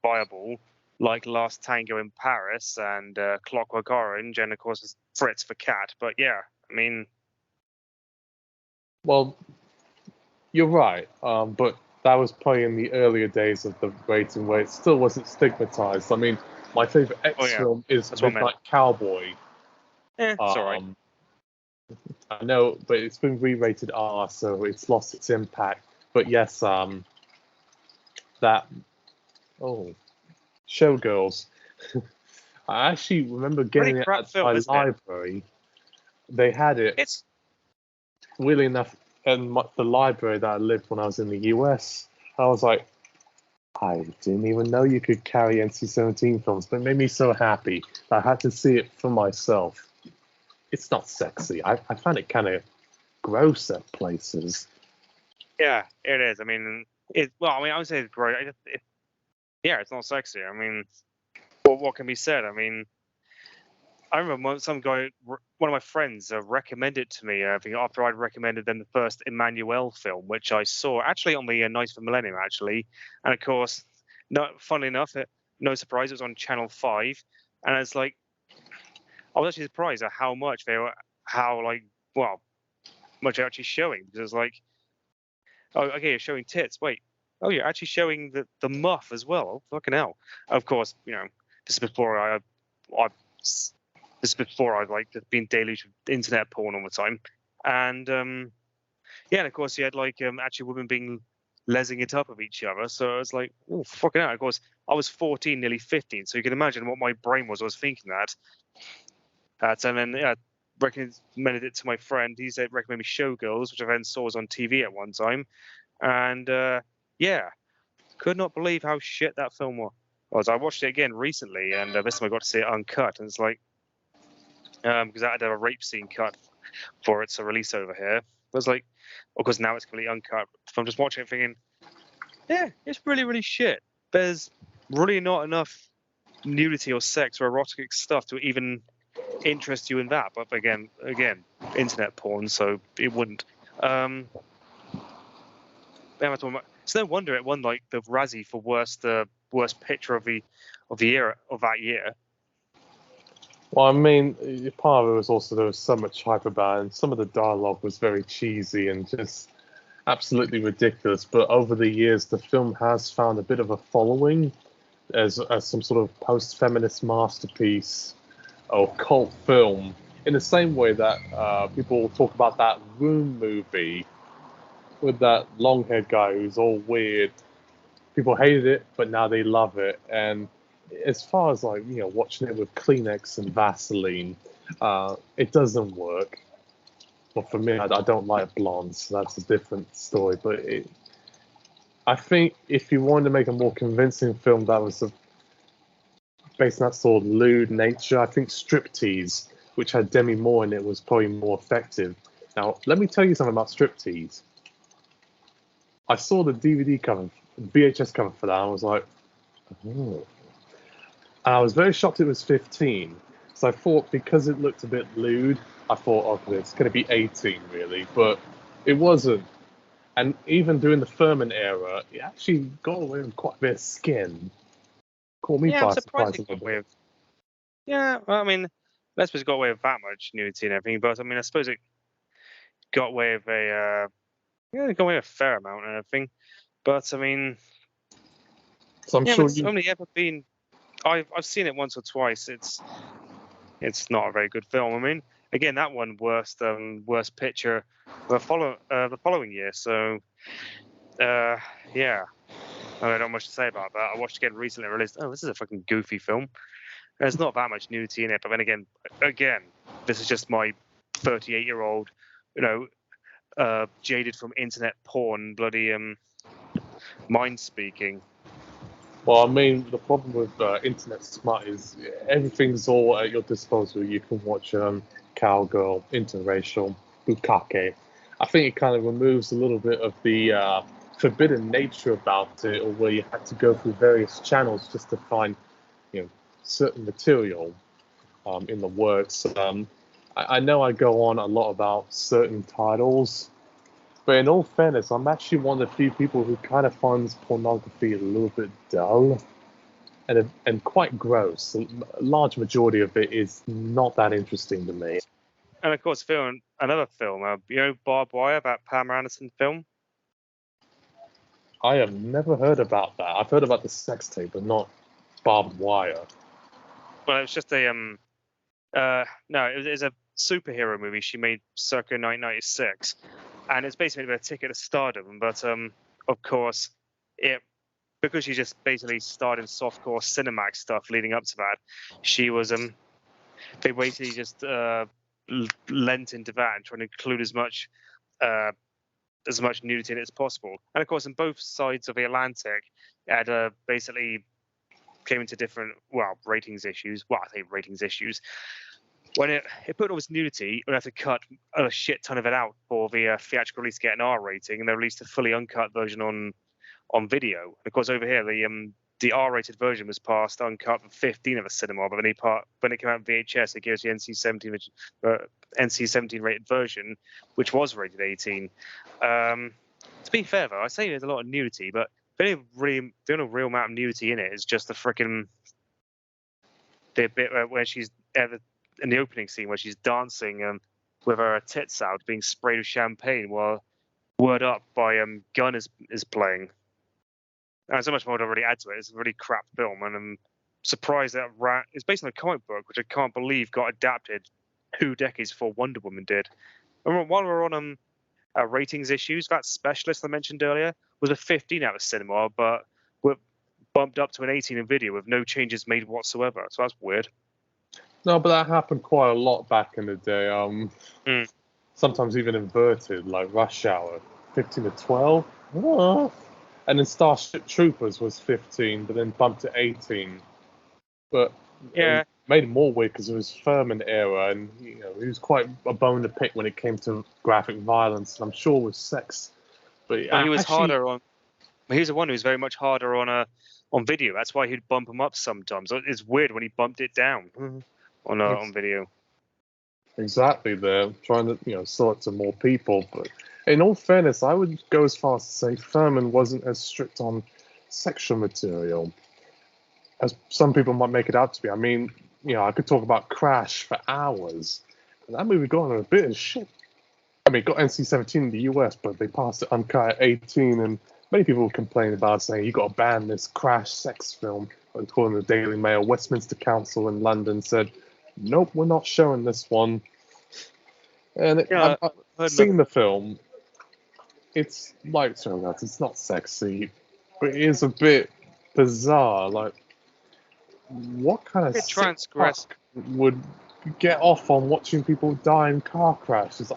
viable, like Last Tango in Paris and Clockwork Orange, and of course Fritz for Cat. But yeah, I mean, well, you're right, but that was probably in the earlier days of the rating where it still wasn't stigmatized. I mean, my favorite X film is Midnight Cowboy. It's all right. I know, but it's been re-rated R, so it's lost its impact. But yes, Showgirls. I actually remember getting it at my library. They had it. Weirdly enough, in the library that I lived when I was in the US, I was like, I didn't even know you could carry NC-17 films, but it made me so happy. I had to see it for myself. It's not sexy. I find it kind of gross at places. Yeah, it is. I mean, I would say it's gross. It's not sexy. I mean, what can be said? I mean, I remember one of my friends, recommended to me. I think after I'd recommended them the first Emmanuel film, which I saw actually on the Night for Millennium, actually, and of course, funnily enough, no surprise, it was on Channel 5, and it's like, I was actually surprised at how much much they're actually showing, because it's like, oh, okay, you're showing tits. Wait, oh, you're actually showing the muff as well. Oh, fucking hell! Of course, this is before I've like just been deluged with internet porn all the time, and and of course you had like actually women being lesing it up with each other. So it's like, oh, fucking hell! Of course, I was 14, nearly 15, so you can imagine what my brain was. I was thinking that. And then recommended it to my friend. He said recommend me Showgirls, which I then saw was on TV at one time, and could not believe how shit that film was. I watched it again recently, and this time I got to see it uncut, and it's like, because I had a rape scene cut for its release over here. It was like, of course now it's completely uncut. So I'm just watching it thinking, yeah, it's really, really shit. There's really not enough nudity or sex or erotic stuff to even interest you in that. But again, internet porn, so it wouldn't. It's no wonder it won like the Razzie for worst picture of the year of that year. Well, I mean, part of it was also there was so much hype about it, and some of the dialogue was very cheesy and just absolutely ridiculous. But over the years, the film has found a bit of a following as some sort of post-feminist masterpiece or cult film, in the same way that people talk about that Room movie with that long-haired guy who's all weird. People hated it, but now they love it. And as far as like watching it with Kleenex and Vaseline, it doesn't work. Well, for me, I don't like blondes, so that's a different story. But I think if you wanted to make a more convincing film that was based on that sort of lewd nature, I think Striptease, which had Demi Moore in it, was probably more effective. Now, let me tell you something about Striptease. I saw the DVD cover, VHS cover for that, and I was like, oh. And I was very shocked it was 15. So I thought, because it looked a bit lewd, I thought, okay, it's going to be 18, really. But it wasn't. And even during the Furman era, it actually got away with quite a bit of skin. Caught me by surprise a little bit. Yeah, well, I mean, let's suppose it got away with that much nudity and everything, but I mean, I suppose it got away with a Yeah, they got away a fair amount and everything. But I mean, So I'm yeah, sure it's you. only ever been. I've seen it once or twice. It's not a very good film. I mean, again, that one worst picture the following year. So yeah, I don't know much to say about that. I watched it again recently and realized, oh, this is a fucking goofy film. There's not that much nudity in it, but then again, this is just my 38-year-old, jaded from internet porn, bloody mind speaking. Well, I mean, the problem with internet smut is everything's all at your disposal. You can watch cowgirl, interracial, bukkake. I think it kind of removes a little bit of the forbidden nature about it, or where you had to go through various channels just to find, certain material in the works. I know I go on a lot about certain titles, but in all fairness, I'm actually one of the few people who kind of finds pornography a little bit dull and quite gross. A large majority of it is not that interesting to me. And of course, another film, Barbed Wire, that Pamela Anderson film. I have never heard about that. I've heard about the sex tape, but not Barbed Wire. Well, it was just no, it was a superhero movie she made circa 1996, and it's basically a ticket to stardom. But of course, because she just basically starred in softcore Cinemax stuff leading up to that, she was they basically just lent into that and trying to include as much nudity in it as possible. And of course, on both sides of the Atlantic, it had basically came into different ratings issues. Well, I say ratings issues. When it put all this nudity, we have to cut a shit ton of it out for the theatrical release to get an R rating, and they released a fully uncut version on video. And of course, over here, the R-rated version was passed uncut for 15 at the cinema, but when it came out on VHS, it gives the NC-17 rated version, which was rated 18. To be fair, though, I say there's a lot of nudity, but the only real amount of nudity in it is just the bit where she's in the opening scene where she's dancing with her tits out, being sprayed with champagne while Word Up by Gunn is playing. And so much more to already add to it. It's a really crap film, and I'm surprised that it's based on a comic book, which I can't believe got adapted 2 decades before Wonder Woman did. And while we're on ratings issues, that Specialist I mentioned earlier was a 15 out of cinema, but we're bumped up to an 18 in video with no changes made whatsoever. So that's weird. No, but that happened quite a lot back in the day. Sometimes even inverted, like Rush Hour, 15 to 12. Oh. And then Starship Troopers was 15, but then bumped to 18. But yeah, it made it more weird because it was Furman era, and he was quite a bone to pick when it came to graphic violence. And I'm sure with sex, but he was harder on. He was the one who was very much harder on video. That's why he'd bump him up sometimes. It's weird when he bumped it down on video. Exactly, they're trying to sell it to more people, but. In all fairness, I would go as far as to say Furman wasn't as strict on sexual material as some people might make it out to be. I mean, I could talk about Crash for hours. And that movie got on a bit of shit. I mean, it got NC-17 in the US, but they passed it uncut at 18, and many people complained about saying, you got to ban this Crash sex film. According to the Daily Mail, Westminster Council in London said, nope, we're not showing this one. And I've seen the film. It's like Showgirls, it's not sexy, but it is a bit bizarre. Like, what kind of transgressive would get off on watching people die in car crashes?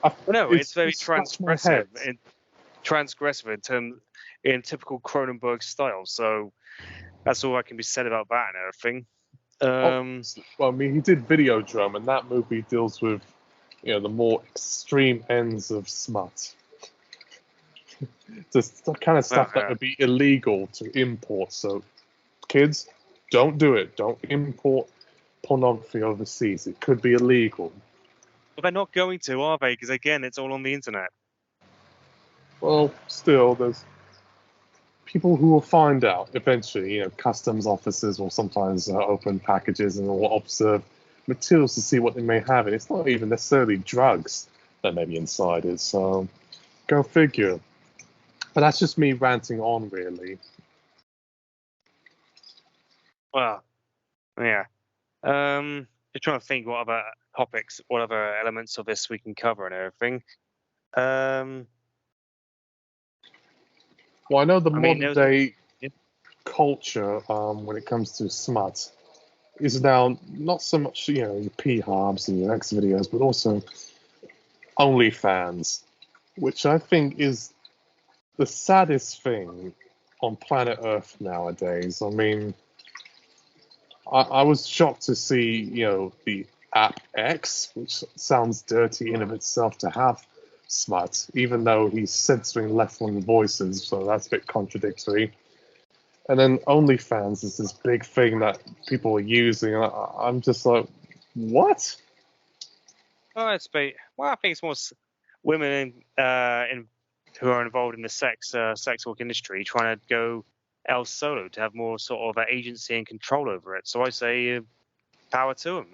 It's very transgressive in typical Cronenberg style. So that's all that can be said about that and everything. Well, I mean, he did Videodrome, and that movie deals with the more extreme ends of smut. Just the kind of stuff that would be illegal to import. So, kids, don't do it. Don't import pornography overseas. It could be illegal. But they're not going to, are they? Because again, it's all on the internet. Well, still, there's people who will find out eventually. Customs officers will sometimes open packages and will observe materials to see what they may have, and it's not even necessarily drugs that may be inside it. So Go figure. But that's just me ranting on, really. Well, yeah. Just trying to think what other topics, what other elements of this we can cover and everything. Well, I know the I mean, modern day yeah. culture, when it comes to smut, is now not so much, your P-hubs and your X videos, but also OnlyFans, which I think is the saddest thing on planet Earth nowadays. I mean, I was shocked to see, the app X, which sounds dirty in of itself to have smut, even though he's censoring left-wing voices, so that's a bit contradictory. And then OnlyFans is this big thing that people are using, and I'm just like, what? Oh, I think it's more women who are involved in the sex work industry trying to go el solo to have more sort of agency and control over it. So I say power to them.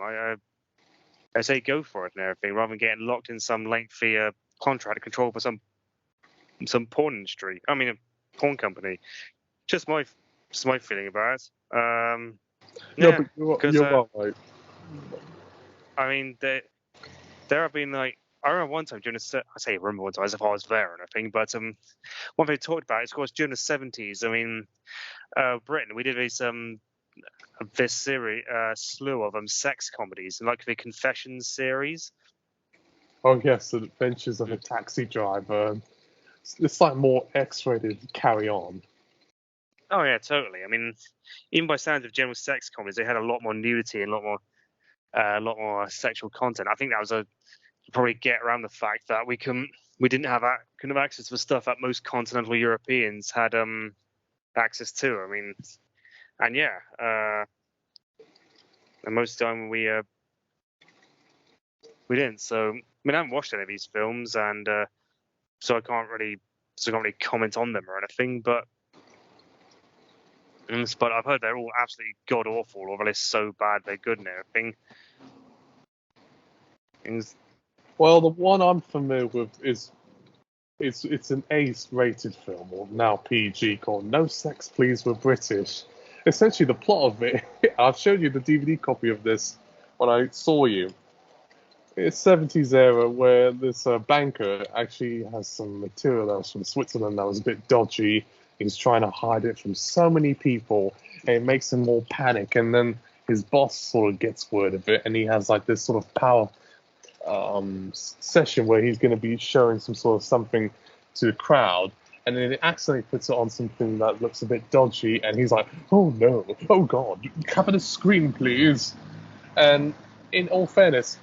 I say go for it and everything, rather than getting locked in some lengthy contract control for some porn industry. I mean, a porn company. Just my feeling about it. Yeah, but you're right. I mean, there have been I remember one time during I remember one time as if I was there and everything, but one thing they talked about is, of course, during the 70s. I mean, Britain, we did this series, slew of sex comedies, like the Confessions series. Oh yes, The Adventures of a Taxi Driver. It's like more X-rated Carry On. Oh yeah, totally. I mean, even by standards of general sex comedies, they had a lot more nudity and a lot more sexual content. I think that was probably get around the fact that we couldn't have access to the stuff that most continental Europeans had access to. I mean, and yeah, and most of the time we didn't. So I mean, I haven't watched any of these films, and so I can't really comment on them or anything. But I've heard they're all absolutely god awful, or they're so bad they're good and everything. Well, the one I'm familiar with is it's an A-rated film, or now PG, called No Sex Please We're British. Essentially, the plot of it, I've shown you the DVD copy of this when I saw you. It's 70s era where this banker actually has some material that was from Switzerland that was a bit dodgy. He's trying to hide it from so many people, and it makes him more panic. And then his boss sort of gets word of it, and he has like this sort of power session where he's going to be showing some sort of something to the crowd, and then it accidentally puts it on something that looks a bit dodgy, and he's like, oh no, oh god, cover the screen please. And in all fairness,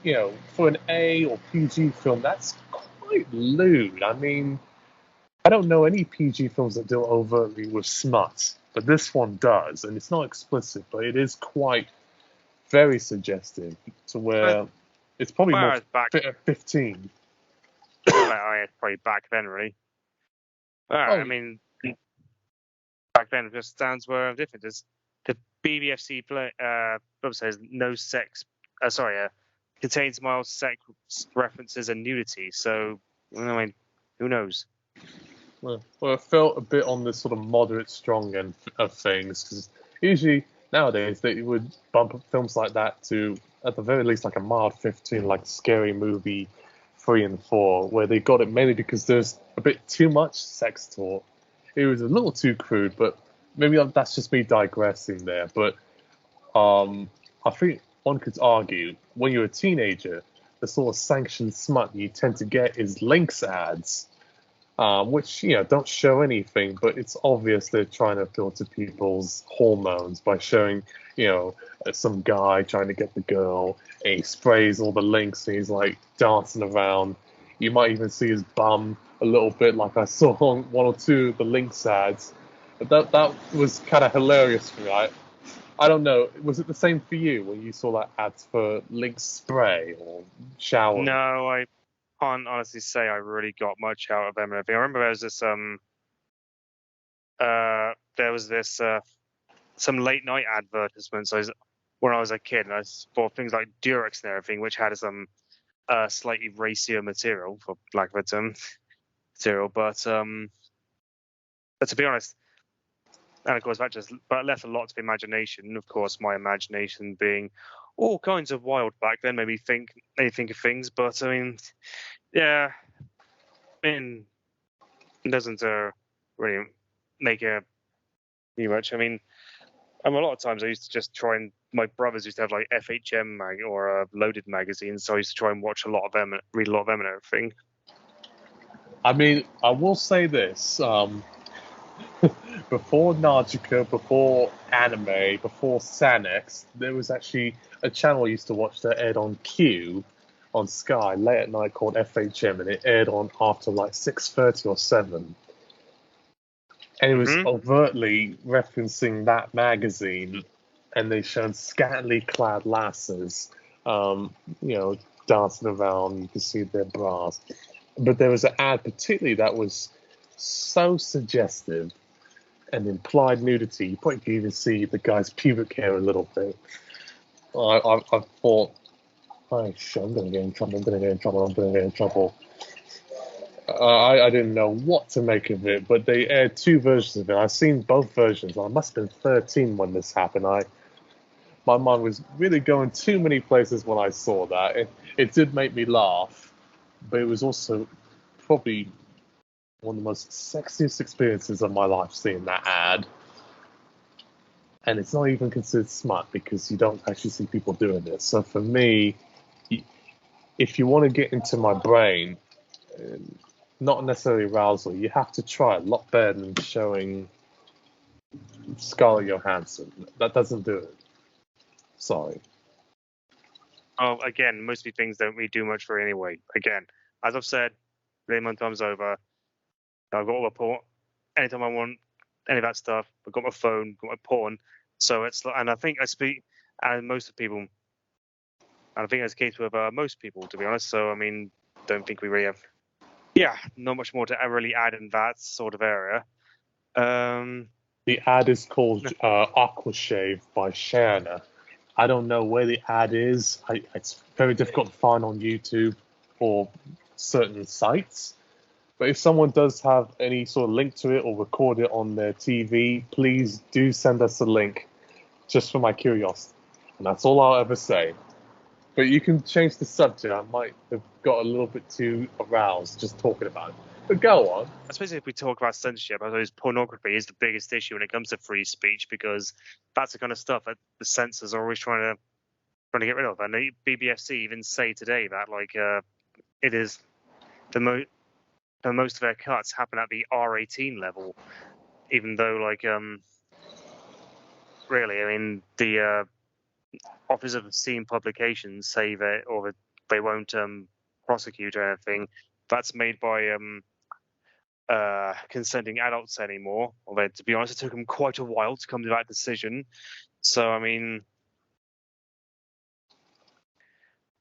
for an A or PG film, that's quite lewd. I mean, I don't know any PG films that deal overtly with smut, but this one does, and it's not explicit, but it is quite very suggestive to where it's probably more fit at 15. It's probably back then, really. I mean, back then, it just stands were different. The BBFC says no sex. Contains mild sex references and nudity. So, I mean, who knows? Well, it felt a bit on this sort of moderate, strong end of things, because usually nowadays they would bump up films like that to, at the very least, like a mild 15, like Scary Movie 3 and 4, where they got it mainly because there's a bit too much sex talk. It was a little too crude, but maybe that's just me digressing there. But I think one could argue when you're a teenager, the sort of sanctioned smut you tend to get is links ads, which don't show anything, but it's obvious they're trying to appeal to people's hormones by showing some guy trying to get the girl, and he sprays all the links and he's like dancing around. You might even see his bum a little bit, like I saw on one or two of the links ads. But that was kind of hilarious for me. I don't know. Was it the same for you when you saw like ads for Link spray or shower? No, I can't honestly say I really got much out of them. I remember there was this some late night advertisements when I was a kid, and I bought things like Durex and everything, which had some slightly racier material, for lack of a term. material, but to be honest, and of course that just but left a lot to the imagination. Of course, my imagination being all kinds of wild back then made me think of things. But I mean, yeah, I mean, it doesn't really make a much. I mean, a lot of times I used to just try and my brothers used to have like FHM or Loaded magazines, so I used to try and watch a lot of them, read a lot of them and everything. I mean, I will say this. Before Nagica, before anime, before Sanex, there was actually a channel I used to watch that aired on Q on Sky late at night called FHM, and it aired on after like 6:30 or 7. And it was overtly referencing that magazine, and they showed scantily clad lasses, dancing around. You could see their bras. But there was an ad particularly that was so suggestive and implied nudity. You probably could even see the guy's pubic hair a little bit. I thought, oh shit, I'm going to get in trouble. I didn't know what to make of it, but they aired 2 versions of it. I've seen both versions. I must have been 13 when this happened. My mind was really going too many places when I saw that. It did make me laugh, but it was also probably one of the most sexiest experiences of my life seeing that ad. And it's not even considered smut because you don't actually see people doing this. So for me, if you want to get into my brain, not necessarily arousal, you have to try a lot better than showing Scarlett Johansson. That doesn't do it. Sorry. Oh, again, most of these things don't really do much for you anyway. Again, as I've said, many times over, I've got all the porn. Anytime I want any of that stuff, I've got my phone, got my porn. So it's, and I think I speak, and most of people, and I think that's the case with most people, to be honest. So, I mean, don't think we really have, not much more to really add in that sort of area. The ad is called Aquashave by Shanna. I don't know where the ad is. It's very difficult to find on YouTube or certain sites. But if someone does have any sort of link to it or record it on their TV, please do send us a link, just for my curiosity. And that's all I'll ever say. But you can change the subject. I might have got a little bit too aroused just talking about it. But go on. I suppose if we talk about censorship, I suppose pornography is the biggest issue when it comes to free speech, because that's the kind of stuff that the censors are always trying to get rid of. And the BBFC even say today that it is most of their cuts happen at the R18 level, even though really, I mean, the Office of Obscene Publications say that, or that they won't prosecute or anything. That's made by consenting adults anymore. Although, to be honest, it took them quite a while to come to that decision. So, I mean,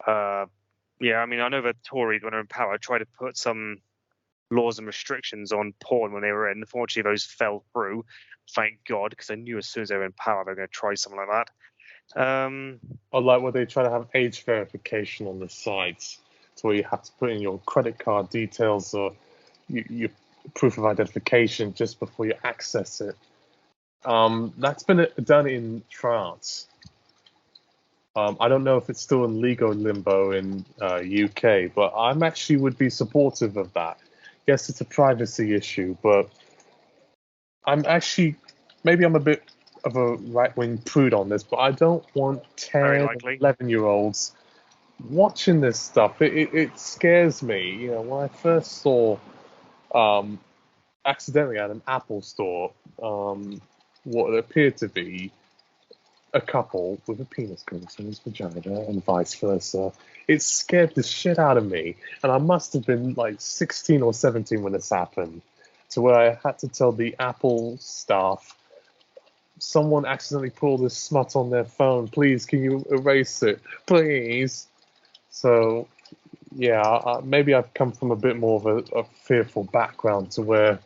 I mean, I know that Tories, when they're in power, tried to put some laws and restrictions on porn when they were in. Unfortunately, those fell through. Thank God, because I knew as soon as they were in power, they were going to try something like that. Or like where they try to have age verification on the sites, to where you have to put in your credit card details or your proof of identification just before you access it. That's been done in France. I don't know if it's still in legal limbo in UK, but I'm actually would be supportive of that. Yes, it's a privacy issue, but I'm actually, maybe I'm a bit of a right-wing prude on this, but I don't want 10, 11-year-olds watching this stuff. It scares me. You know, when I first saw, accidentally at an Apple store, what appeared to be a couple with a penis going in his vagina and vice versa, it scared the shit out of me. And I must have been like 16 or 17 when this happened, to where I had to tell the Apple staff, someone accidentally pulled this smut on their phone. Please, can you erase it? Please. So, yeah, maybe I've come from a bit more of a fearful background to where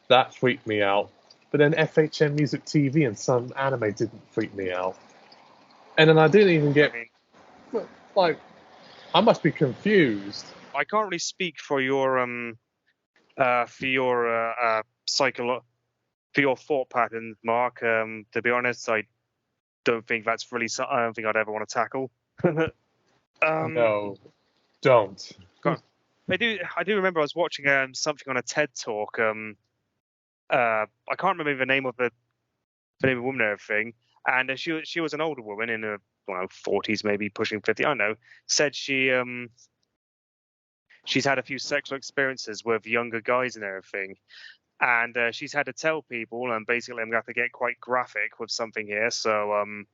that freaked me out. But then FHM Music TV and some anime didn't freak me out. And then I didn't even get, like, I must be confused. I can't really speak for your For your for your thought patterns, Mark. To be honest, I don't think that's really something I don't think I'd ever want to tackle. No, don't. God, I do remember I was watching something on a TED talk. I can't remember the name of the name of the woman or everything, and she was an older woman in her 40s, maybe pushing 50. I don't know. Said she's had a few sexual experiences with younger guys and everything, and she's had to tell people. And basically, I'm going to have to get quite graphic with something here. So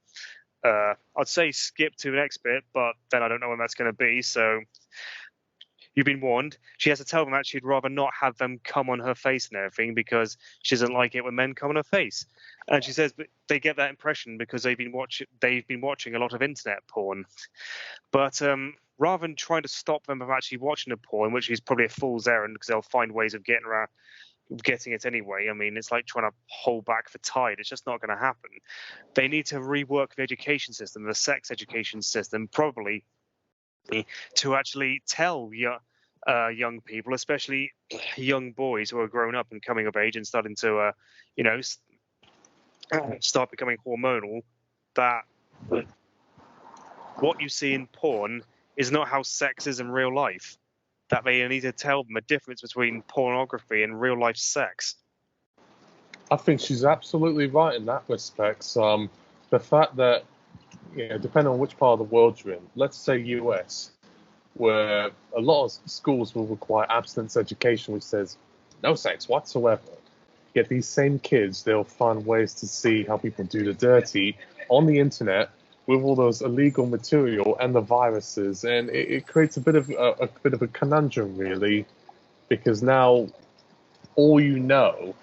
I'd say skip to the next bit, but then I don't know when that's going to be. So you've been warned. She has to tell them that she'd rather not have them come on her face and everything because she doesn't like it when men come on her face. And she says they get that impression because they've been watching a lot of internet porn. But rather than trying to stop them from actually watching the porn, which is probably a fool's errand because they'll find ways of getting it anyway. I mean, it's like trying to hold back the tide. It's just not going to happen. They need to rework the education system, the sex education system, probably to actually tell young people, especially young boys who are grown up and coming of age and starting to, start becoming hormonal, that what you see in porn is not how sex is in real life. That they need to tell them the difference between pornography and real life sex. I think she's absolutely right in that respect. The fact that, depending on which part of the world you're in, let's say US, where a lot of schools will require abstinence education, which says no sex whatsoever. Yet these same kids, they'll find ways to see how people do the dirty on the internet with all those illegal material and the viruses, and it creates a bit of a conundrum, really, because now all you know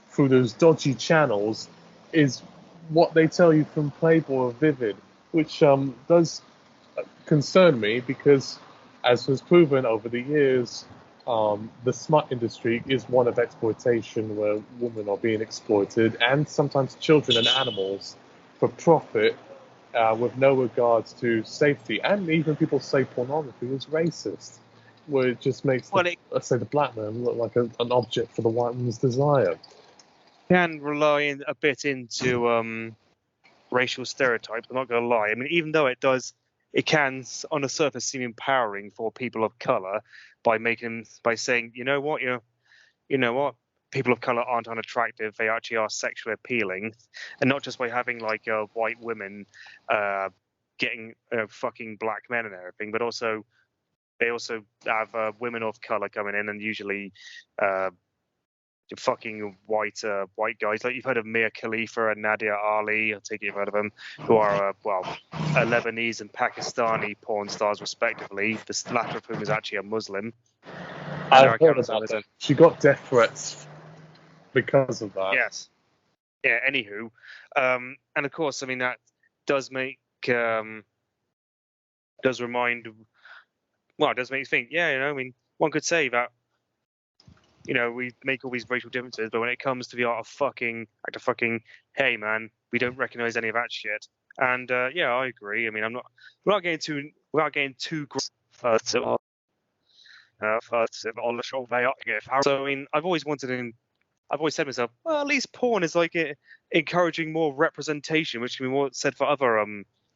through those dodgy channels is what they tell you from Playboy or Vivid, which does concern me because, as was proven over the years, the smut industry is one of exploitation where women are being exploited and sometimes children and animals for profit with no regards to safety. And even people say pornography is racist, where it just makes, let's say, the black man look like an object for the white woman's desire. Can rely a bit into racial stereotypes. I'm not going to lie. I mean, even though it can, on the surface, seem empowering for people of color by saying, you know what, people of color aren't unattractive. They actually are sexually appealing, and not just by having like white women getting fucking black men and everything, but also they also have women of color coming in and usually fucking white guys. Like you've heard of Mia Khalifa and Nadia Ali. I take it you've heard of them, who are Lebanese and Pakistani porn stars respectively. The latter of whom is actually a Muslim. I've heard about that. She got death threats because of that. Yes. Yeah. Anywho, and of course, I mean that does make does remind. Well, it does make you think. Yeah, I mean, one could say that. We make all these racial differences, but when it comes to the art of fucking, hey man, we don't recognize any of that shit. And yeah, I agree. I mean, we're not getting too on the show. So I mean, I've always said to myself, well, at least porn is like encouraging more representation, which can be more said for other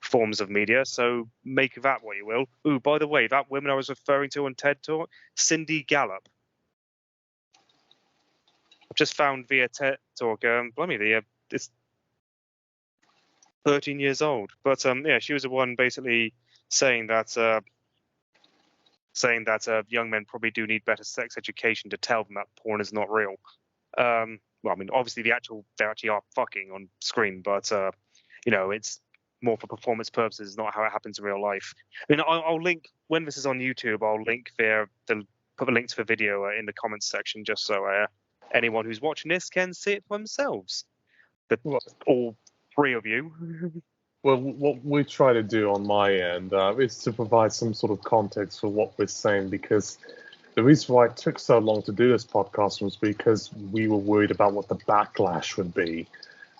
forms of media. So make that what you will. Ooh, by the way, that woman I was referring to on TED Talk, Cindy Gallup. Just found via TED Talk, it's 13 years old. But yeah, she was the one basically saying that young men probably do need better sex education to tell them that porn is not real. Well, I mean, obviously they actually are fucking on screen, but it's more for performance purposes, not how it happens in real life. I mean, I'll link when this is on YouTube. I'll put the link to the video in the comments section, just so anyone who's watching this can see it for themselves. But all three of you. Well, what we try to do on my end is to provide some sort of context for what we're saying, because the reason why it took so long to do this podcast was because we were worried about what the backlash would be.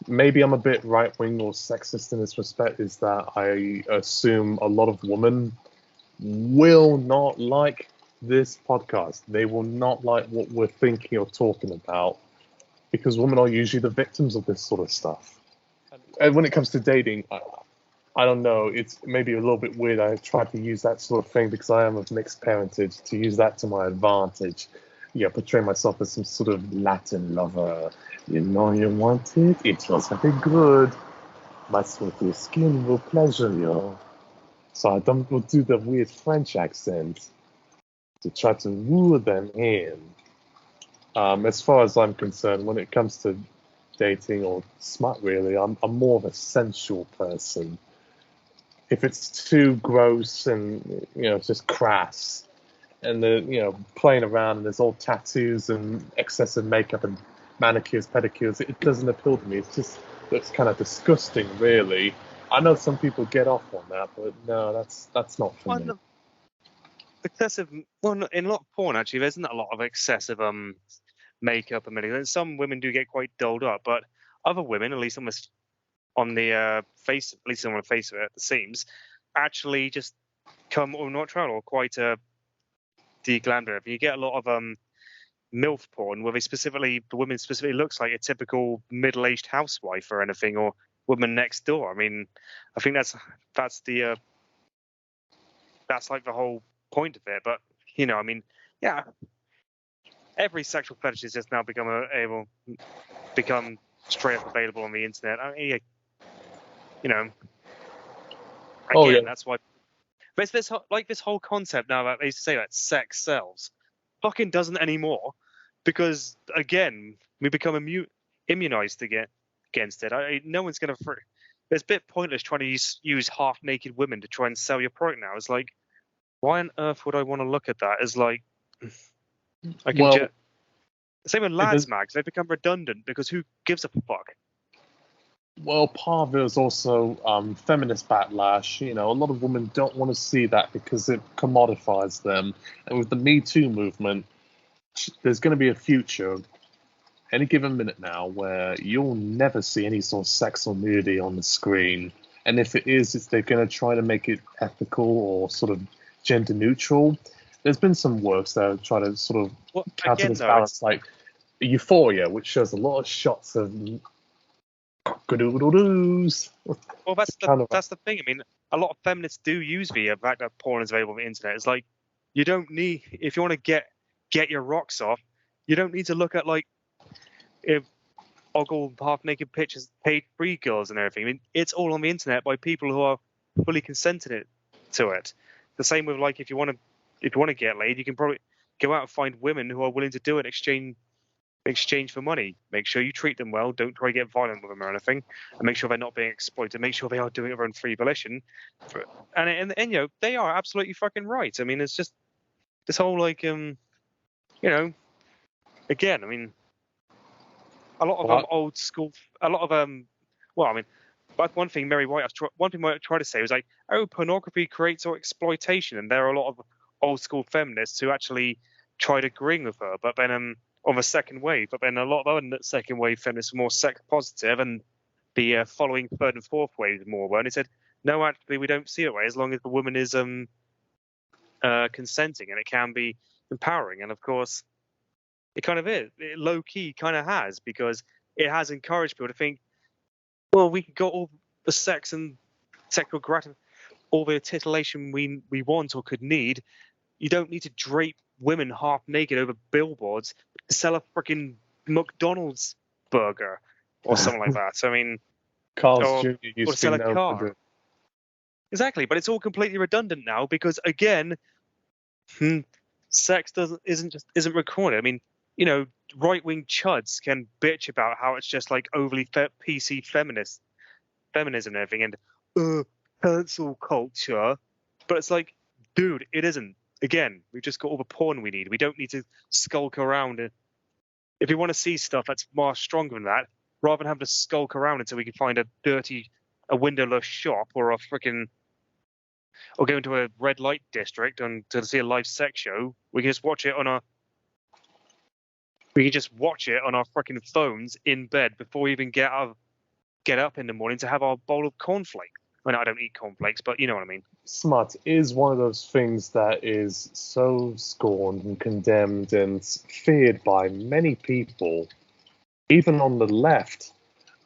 Maybe I'm a bit right-wing or sexist in this respect, is that I assume a lot of women will not like this podcast, they will not like what we're thinking or talking about, because women are usually the victims of this sort of stuff. And when it comes to dating, I don't know, it's maybe a little bit weird. I tried to use that sort of thing because I am of mixed parentage, to use that to my advantage. Yeah, portray myself as some sort of Latin lover. You know you want it? It was very good. My sweaty skin will pleasure you. So I don't go do the weird French accent to try to woo them in. As far as I'm concerned, when it comes to dating or smut, really, I'm more of a sensual person. If it's too gross and just crass, and the playing around and there's all tattoos and excessive makeup and manicures, pedicures, it doesn't appeal to me. It just looks kind of disgusting, really. I know some people get off on that, but no, that's not for me. Excessive. Well, in a lot of porn, actually, there isn't a lot of excessive makeup and everything. Some women do get quite dolled up, but other women, at least on the face, at least on the face of it, the seams, actually just come au natural or quite de-glamorous. You get a lot of MILF porn where the woman specifically looks like a typical middle-aged housewife or anything, or woman next door. I mean, I think that's like the whole point of it. But I mean, yeah, every sexual fetish has just now become straight up available on the internet. I mean, again, that's why. But it's this whole concept now that they used to say that sex sells, fucking doesn't anymore, because again we become immunized against it. No one's gonna. It's a bit pointless trying to use half-naked women to try and sell your product now. It's like, why on earth would I want to look at that? It's like, same with lads mags. They've become redundant because who gives a fuck? Well, part of it is also feminist backlash. A lot of women don't want to see that because it commodifies them. And with the Me Too movement, there's going to be a future, any given minute now, where you'll never see any sort of sex or nudity on the screen. And if it is, they're going to try to make it ethical or sort of gender neutral. There's been some works that try to sort of counter this balance, like Euphoria, which shows a lot of shots of cock-a-doodle-doos. Well, that's the thing. I mean, a lot of feminists do use the fact that porn is available on the internet. It's like, you don't need, if you want to get your rocks off, you don't need to look at like ogle half-naked pictures, paid free girls and everything. I mean, it's all on the internet by people who are fully consented to it. The same with like if you want to get laid, you can probably go out and find women who are willing to do it in exchange for money. Make sure you treat them well. Don't try to get violent with them or anything, and make sure they're not being exploited. Make sure they are doing it of their own free volition. And they are absolutely fucking right. I mean, it's just this whole like again, I mean, a lot of old school, a lot of well, I mean, but one thing Mary White tried to say was like, oh, pornography creates exploitation, and there are a lot of old school feminists who actually tried agreeing with her, but then of a second wave, but then a lot of other second wave feminists were more sex positive, and the following third and fourth wave more were, and they said, no, actually we don't see it that way as long as the woman is consenting, and it can be empowering. And of course it kind of is, it low key kind of has, because it has encouraged people to think, well, we can got all the sex and sexual gratification, all the titillation we want or could need. You don't need to drape women half naked over billboards to sell a freaking McDonald's burger or something like that. So I mean, Carl's Jr. used or sell a to car. Exactly, but it's all completely redundant now because again, sex isn't recorded. I mean, right-wing chuds can bitch about how it's just like overly PC feminism and everything, and cancel culture, but it's like, dude, it isn't. Again, we've just got all the porn we need. We don't need to skulk around. If we want to see stuff that's more stronger than that, rather than having to skulk around until we can find a windowless shop or or go into a red light district and to see a live sex show, we can just watch it on our freaking phones in bed before we even get up in the morning to have our bowl of cornflakes. Well, no, I don't eat cornflakes, but you know what I mean. SMUT is one of those things that is so scorned and condemned and feared by many people, even on the left.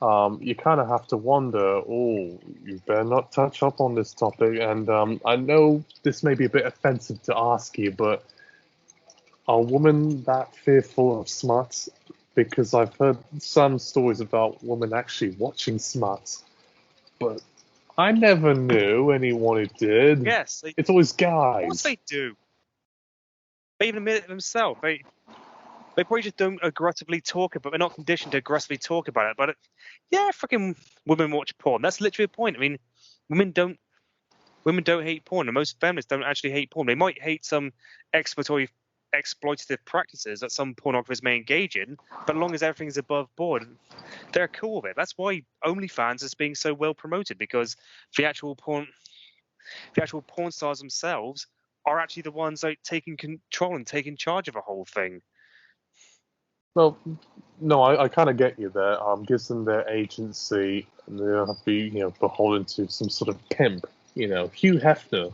You kind of have to wonder, oh, you better not touch up on this topic. And I know this may be a bit offensive to ask you, but are women that fearful of SMUT? Because I've heard some stories about women actually watching SMUT, but I never knew anyone who did. Yes, It's always of course guys. they do. They even admit it themselves. They probably just don't aggressively talk about. They're not conditioned to aggressively talk about it. But yeah, freaking women watch porn. That's literally the point. I mean, women don't hate porn, and most feminists don't actually hate porn. They might hate some exploitative practices that some pornographers may engage in, but as long as everything's above board, they're cool with it. That's why OnlyFans is being so well promoted, because the actual porn stars themselves are actually the ones like taking control and taking charge of a whole thing. Well, no, I kind of get you there. Gives them their agency, and they don't have to be, beholden to some sort of pimp. Hugh Hefner,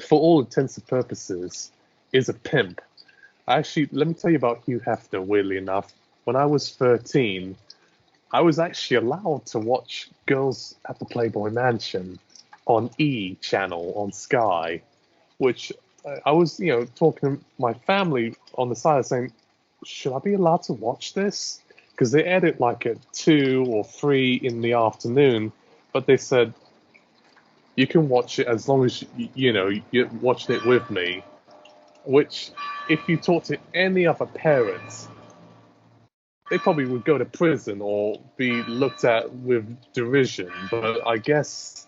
for all intents and purposes, is a pimp. Actually, let me tell you about Hugh Hefner, weirdly enough. When I was 13, I was actually allowed to watch Girls at the Playboy Mansion on E! Channel on Sky, which I was, talking to my family on the side saying, should I be allowed to watch this? Because they aired it like at 2 or 3 in the afternoon, but they said, you can watch it as long as, you're watching it with me. Which, if you talk to any other parents, they probably would go to prison or be looked at with derision. But I guess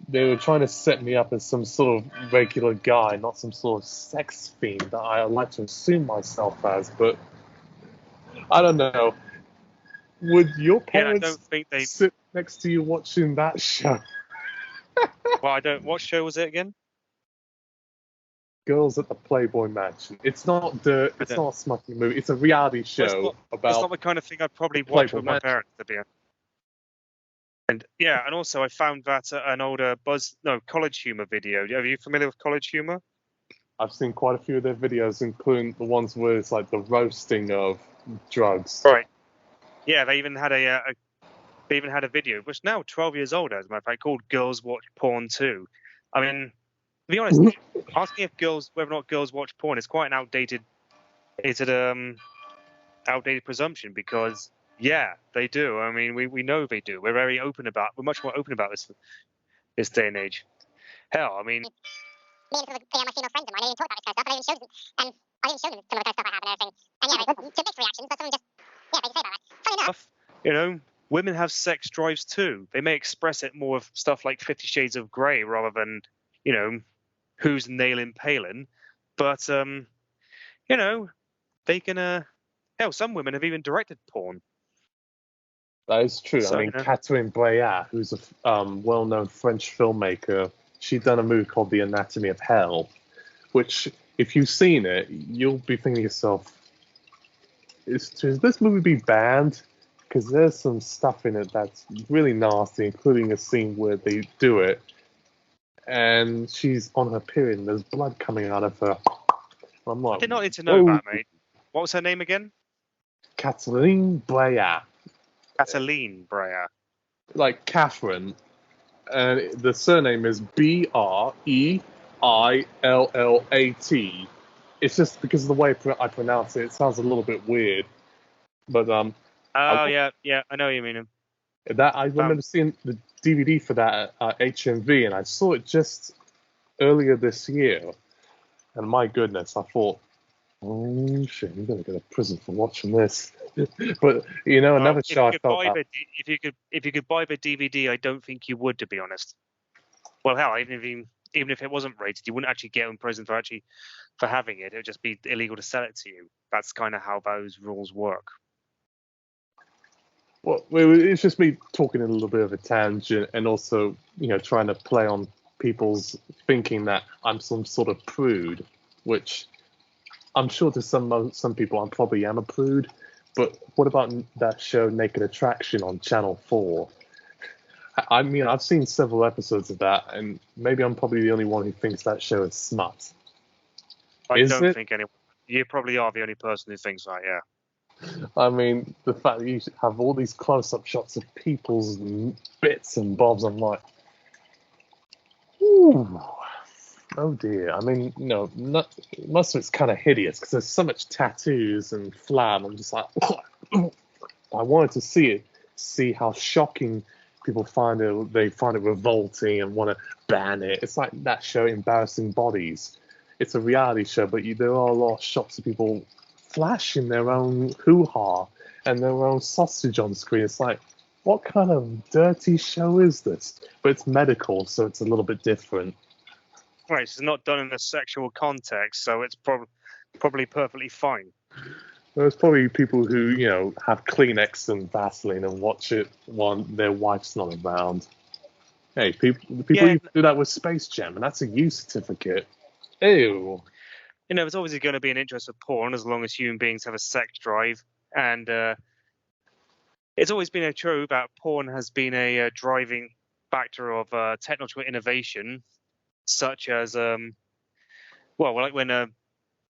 they were trying to set me up as some sort of regular guy, not some sort of sex fiend that I like to assume myself as. But I don't know. Would your parents I don't think they sit next to you watching that show? Well, I don't. What show was it again? Girls at the Playboy Mansion. It's not it's not a smutty movie. It's a reality show about. It's not the kind of thing I'd probably watch with my Mansion. parents, to be honest. And yeah, and also I found that an older College Humor video. Are you familiar with College Humor? I've seen quite a few of their videos, including the ones where it's like the roasting of drugs. Right. Yeah, they even had a video, which is now 12 years old, as a matter of fact, called "Girls Watch Porn Too." I mean, to be honest, asking whether or not girls watch porn is quite an outdated presumption, because yeah, they do. I mean, we know they do. We're much more open about this day and age. Hell, I mean, me and some of my female friends of mine, I didn't talk about this kind of stuff, but I didn't show them some of the kind of stuff I have and everything. And yeah, they get mixed reactions, but some of them they say about that. Funny enough, women have sex drives too. They may express it more of stuff like 50 Shades of Grey rather than, who's nailing Palin. But, they can, hell, some women have even directed porn. That is true. So, I mean, Catherine Breillat, who's a well-known French filmmaker, she'd done a movie called The Anatomy of Hell, which, if you've seen it, you'll be thinking to yourself, should this movie be banned? Because there's some stuff in it that's really nasty, including a scene where they do it, and she's on her period, and there's blood coming out of her. I'm like, I did not need to know that, mate. What was her name again? Catherine Breillat. Cataline Breillat. Like Catherine, and the surname is Breillat. It's just because of the way I pronounce it, it sounds a little bit weird. But yeah, I know what you mean. That I remember seeing the DVD for that at HMV, and I saw it just earlier this year. And my goodness, I thought, oh shit, I'm gonna go to prison for watching this. But another show I felt that. If you could buy the DVD, I don't think you would, to be honest. Well, hell, even if it wasn't rated, you wouldn't actually get in prison for having it. It would just be illegal to sell it to you. That's kind of how those rules work. Well, it's just me talking a little bit of a tangent, and also, trying to play on people's thinking that I'm some sort of prude, which I'm sure to some people I probably am a prude. But what about that show Naked Attraction on Channel 4? I mean, I've seen several episodes of that, and maybe I'm probably the only one who thinks that show is smut. I don't think anyone. You probably are the only person who thinks that, yeah. I mean, the fact that you have all these close-up shots of people's bits and bobs, I'm like, ooh, oh dear. I mean, most of it's kind of hideous because there's so much tattoos and flam. I'm just like, I wanted to see how shocking people find it. They find it revolting and want to ban it. It's like that show, Embarrassing Bodies. It's a reality show, but there are a lot of shots of people flashing their own hoo-ha and their own sausage on screen. It's like, what kind of dirty show is this? But it's medical, so it's a little bit different. Right, it's not done in a sexual context, so it's probably perfectly fine. There's probably people who, have Kleenex and Vaseline and watch it while their wife's not around. Hey, people used to do that with Space Jam, and that's a U certificate. Ew. There's always going to be an interest of porn as long as human beings have a sex drive. And it's always been true that porn has been a driving factor of technological innovation, such as, like when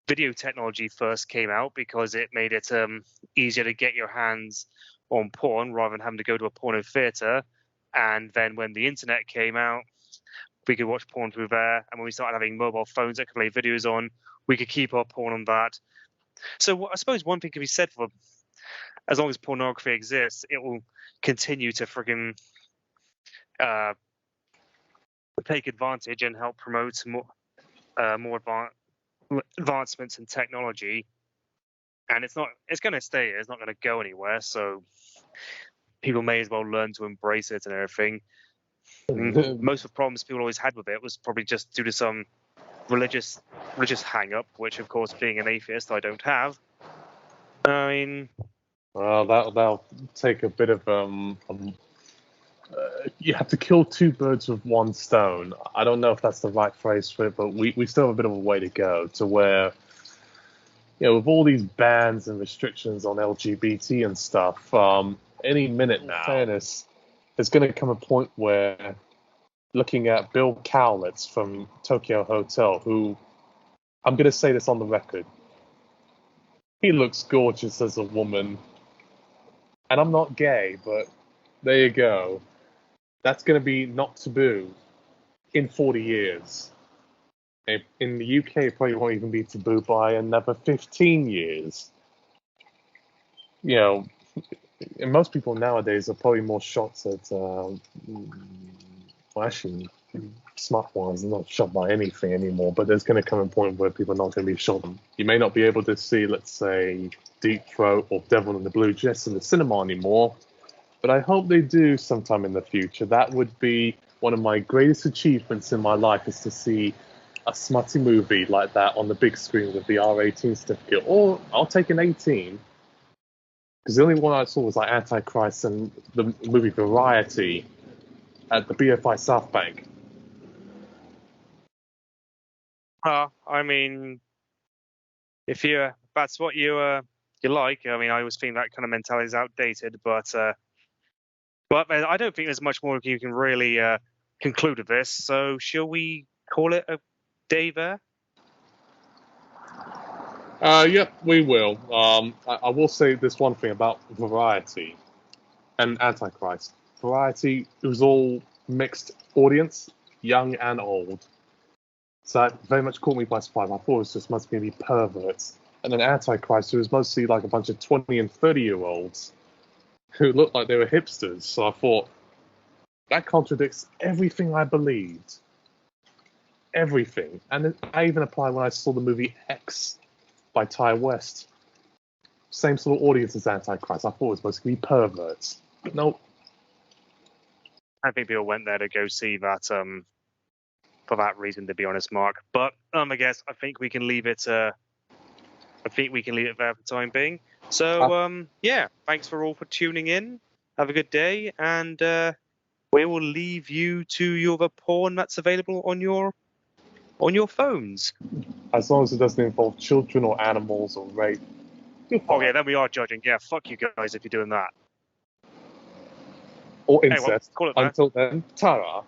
video technology first came out, because it made it easier to get your hands on porn rather than having to go to a porno theater. And then when the internet came out, we could watch porn through there. And when we started having mobile phones that could play videos on, we could keep our porn on that. So I suppose one thing can be said for, as long as pornography exists, it will continue to freaking take advantage and help promote more advancements in technology. And it's going to stay here. It's not going to go anywhere. So people may as well learn to embrace it and everything. Most of the problems people always had with it was probably just due to some religious hang-up, which, of course, being an atheist, I don't have. I mean... Well, that'll take a bit of... you have to kill two birds with one stone. I don't know if that's the right phrase for it, but we still have a bit of a way to go to where, with all these bans and restrictions on LGBT and stuff, any minute now, in fairness, there's going to come a point where, looking at Bill Cowlitz from Tokyo Hotel, who, I'm going to say this on the record, he looks gorgeous as a woman. And I'm not gay, but there you go. That's going to be not taboo in 40 years. In the UK, it probably won't even be taboo by another 15 years. And most people nowadays are probably more shocked at... actually, smart ones are not shocked by anything anymore, but there's going to come a point where people are not going to be shocked. You may not be able to see, let's say, Deep Throat or Devil in the Blue Dress in the cinema anymore, but I hope they do sometime in the future. That would be one of my greatest achievements in my life, is to see a smutty movie like that on the big screen with the R18 certificate. Or I'll take an 18, because the only one I saw was like Antichrist and the movie Variety at the BFI South Bank. I mean, if that's what you like, I mean, I always think that kind of mentality is outdated, but I don't think there's much more you can really conclude of this. So shall we call it a day there? Yep, we will. I will say this one thing about Variety and Antichrist. Variety, it was all mixed audience, young and old. So that very much caught me by surprise. I thought it was just must be perverts. And then Antichrist, it was mostly like a bunch of 20 and 30-year-olds who looked like they were hipsters. So I thought, that contradicts everything I believed. Everything. And I even applied when I saw the movie X by Ty West. Same sort of audience as Antichrist. I thought it was supposed to be perverts. Nope. I think people went there to go see that for that reason, to be honest, Mark. But I guess I think we can leave it. I think we can leave it there for the time being. So thanks for all for tuning in. Have a good day, and we will leave you to the porn that's available on your phones. As long as it doesn't involve children or animals or rape. Oh yeah, then we are judging. Yeah, fuck you guys if you're doing that. or Hey, well, incest. call it that. Until then, ta-ra.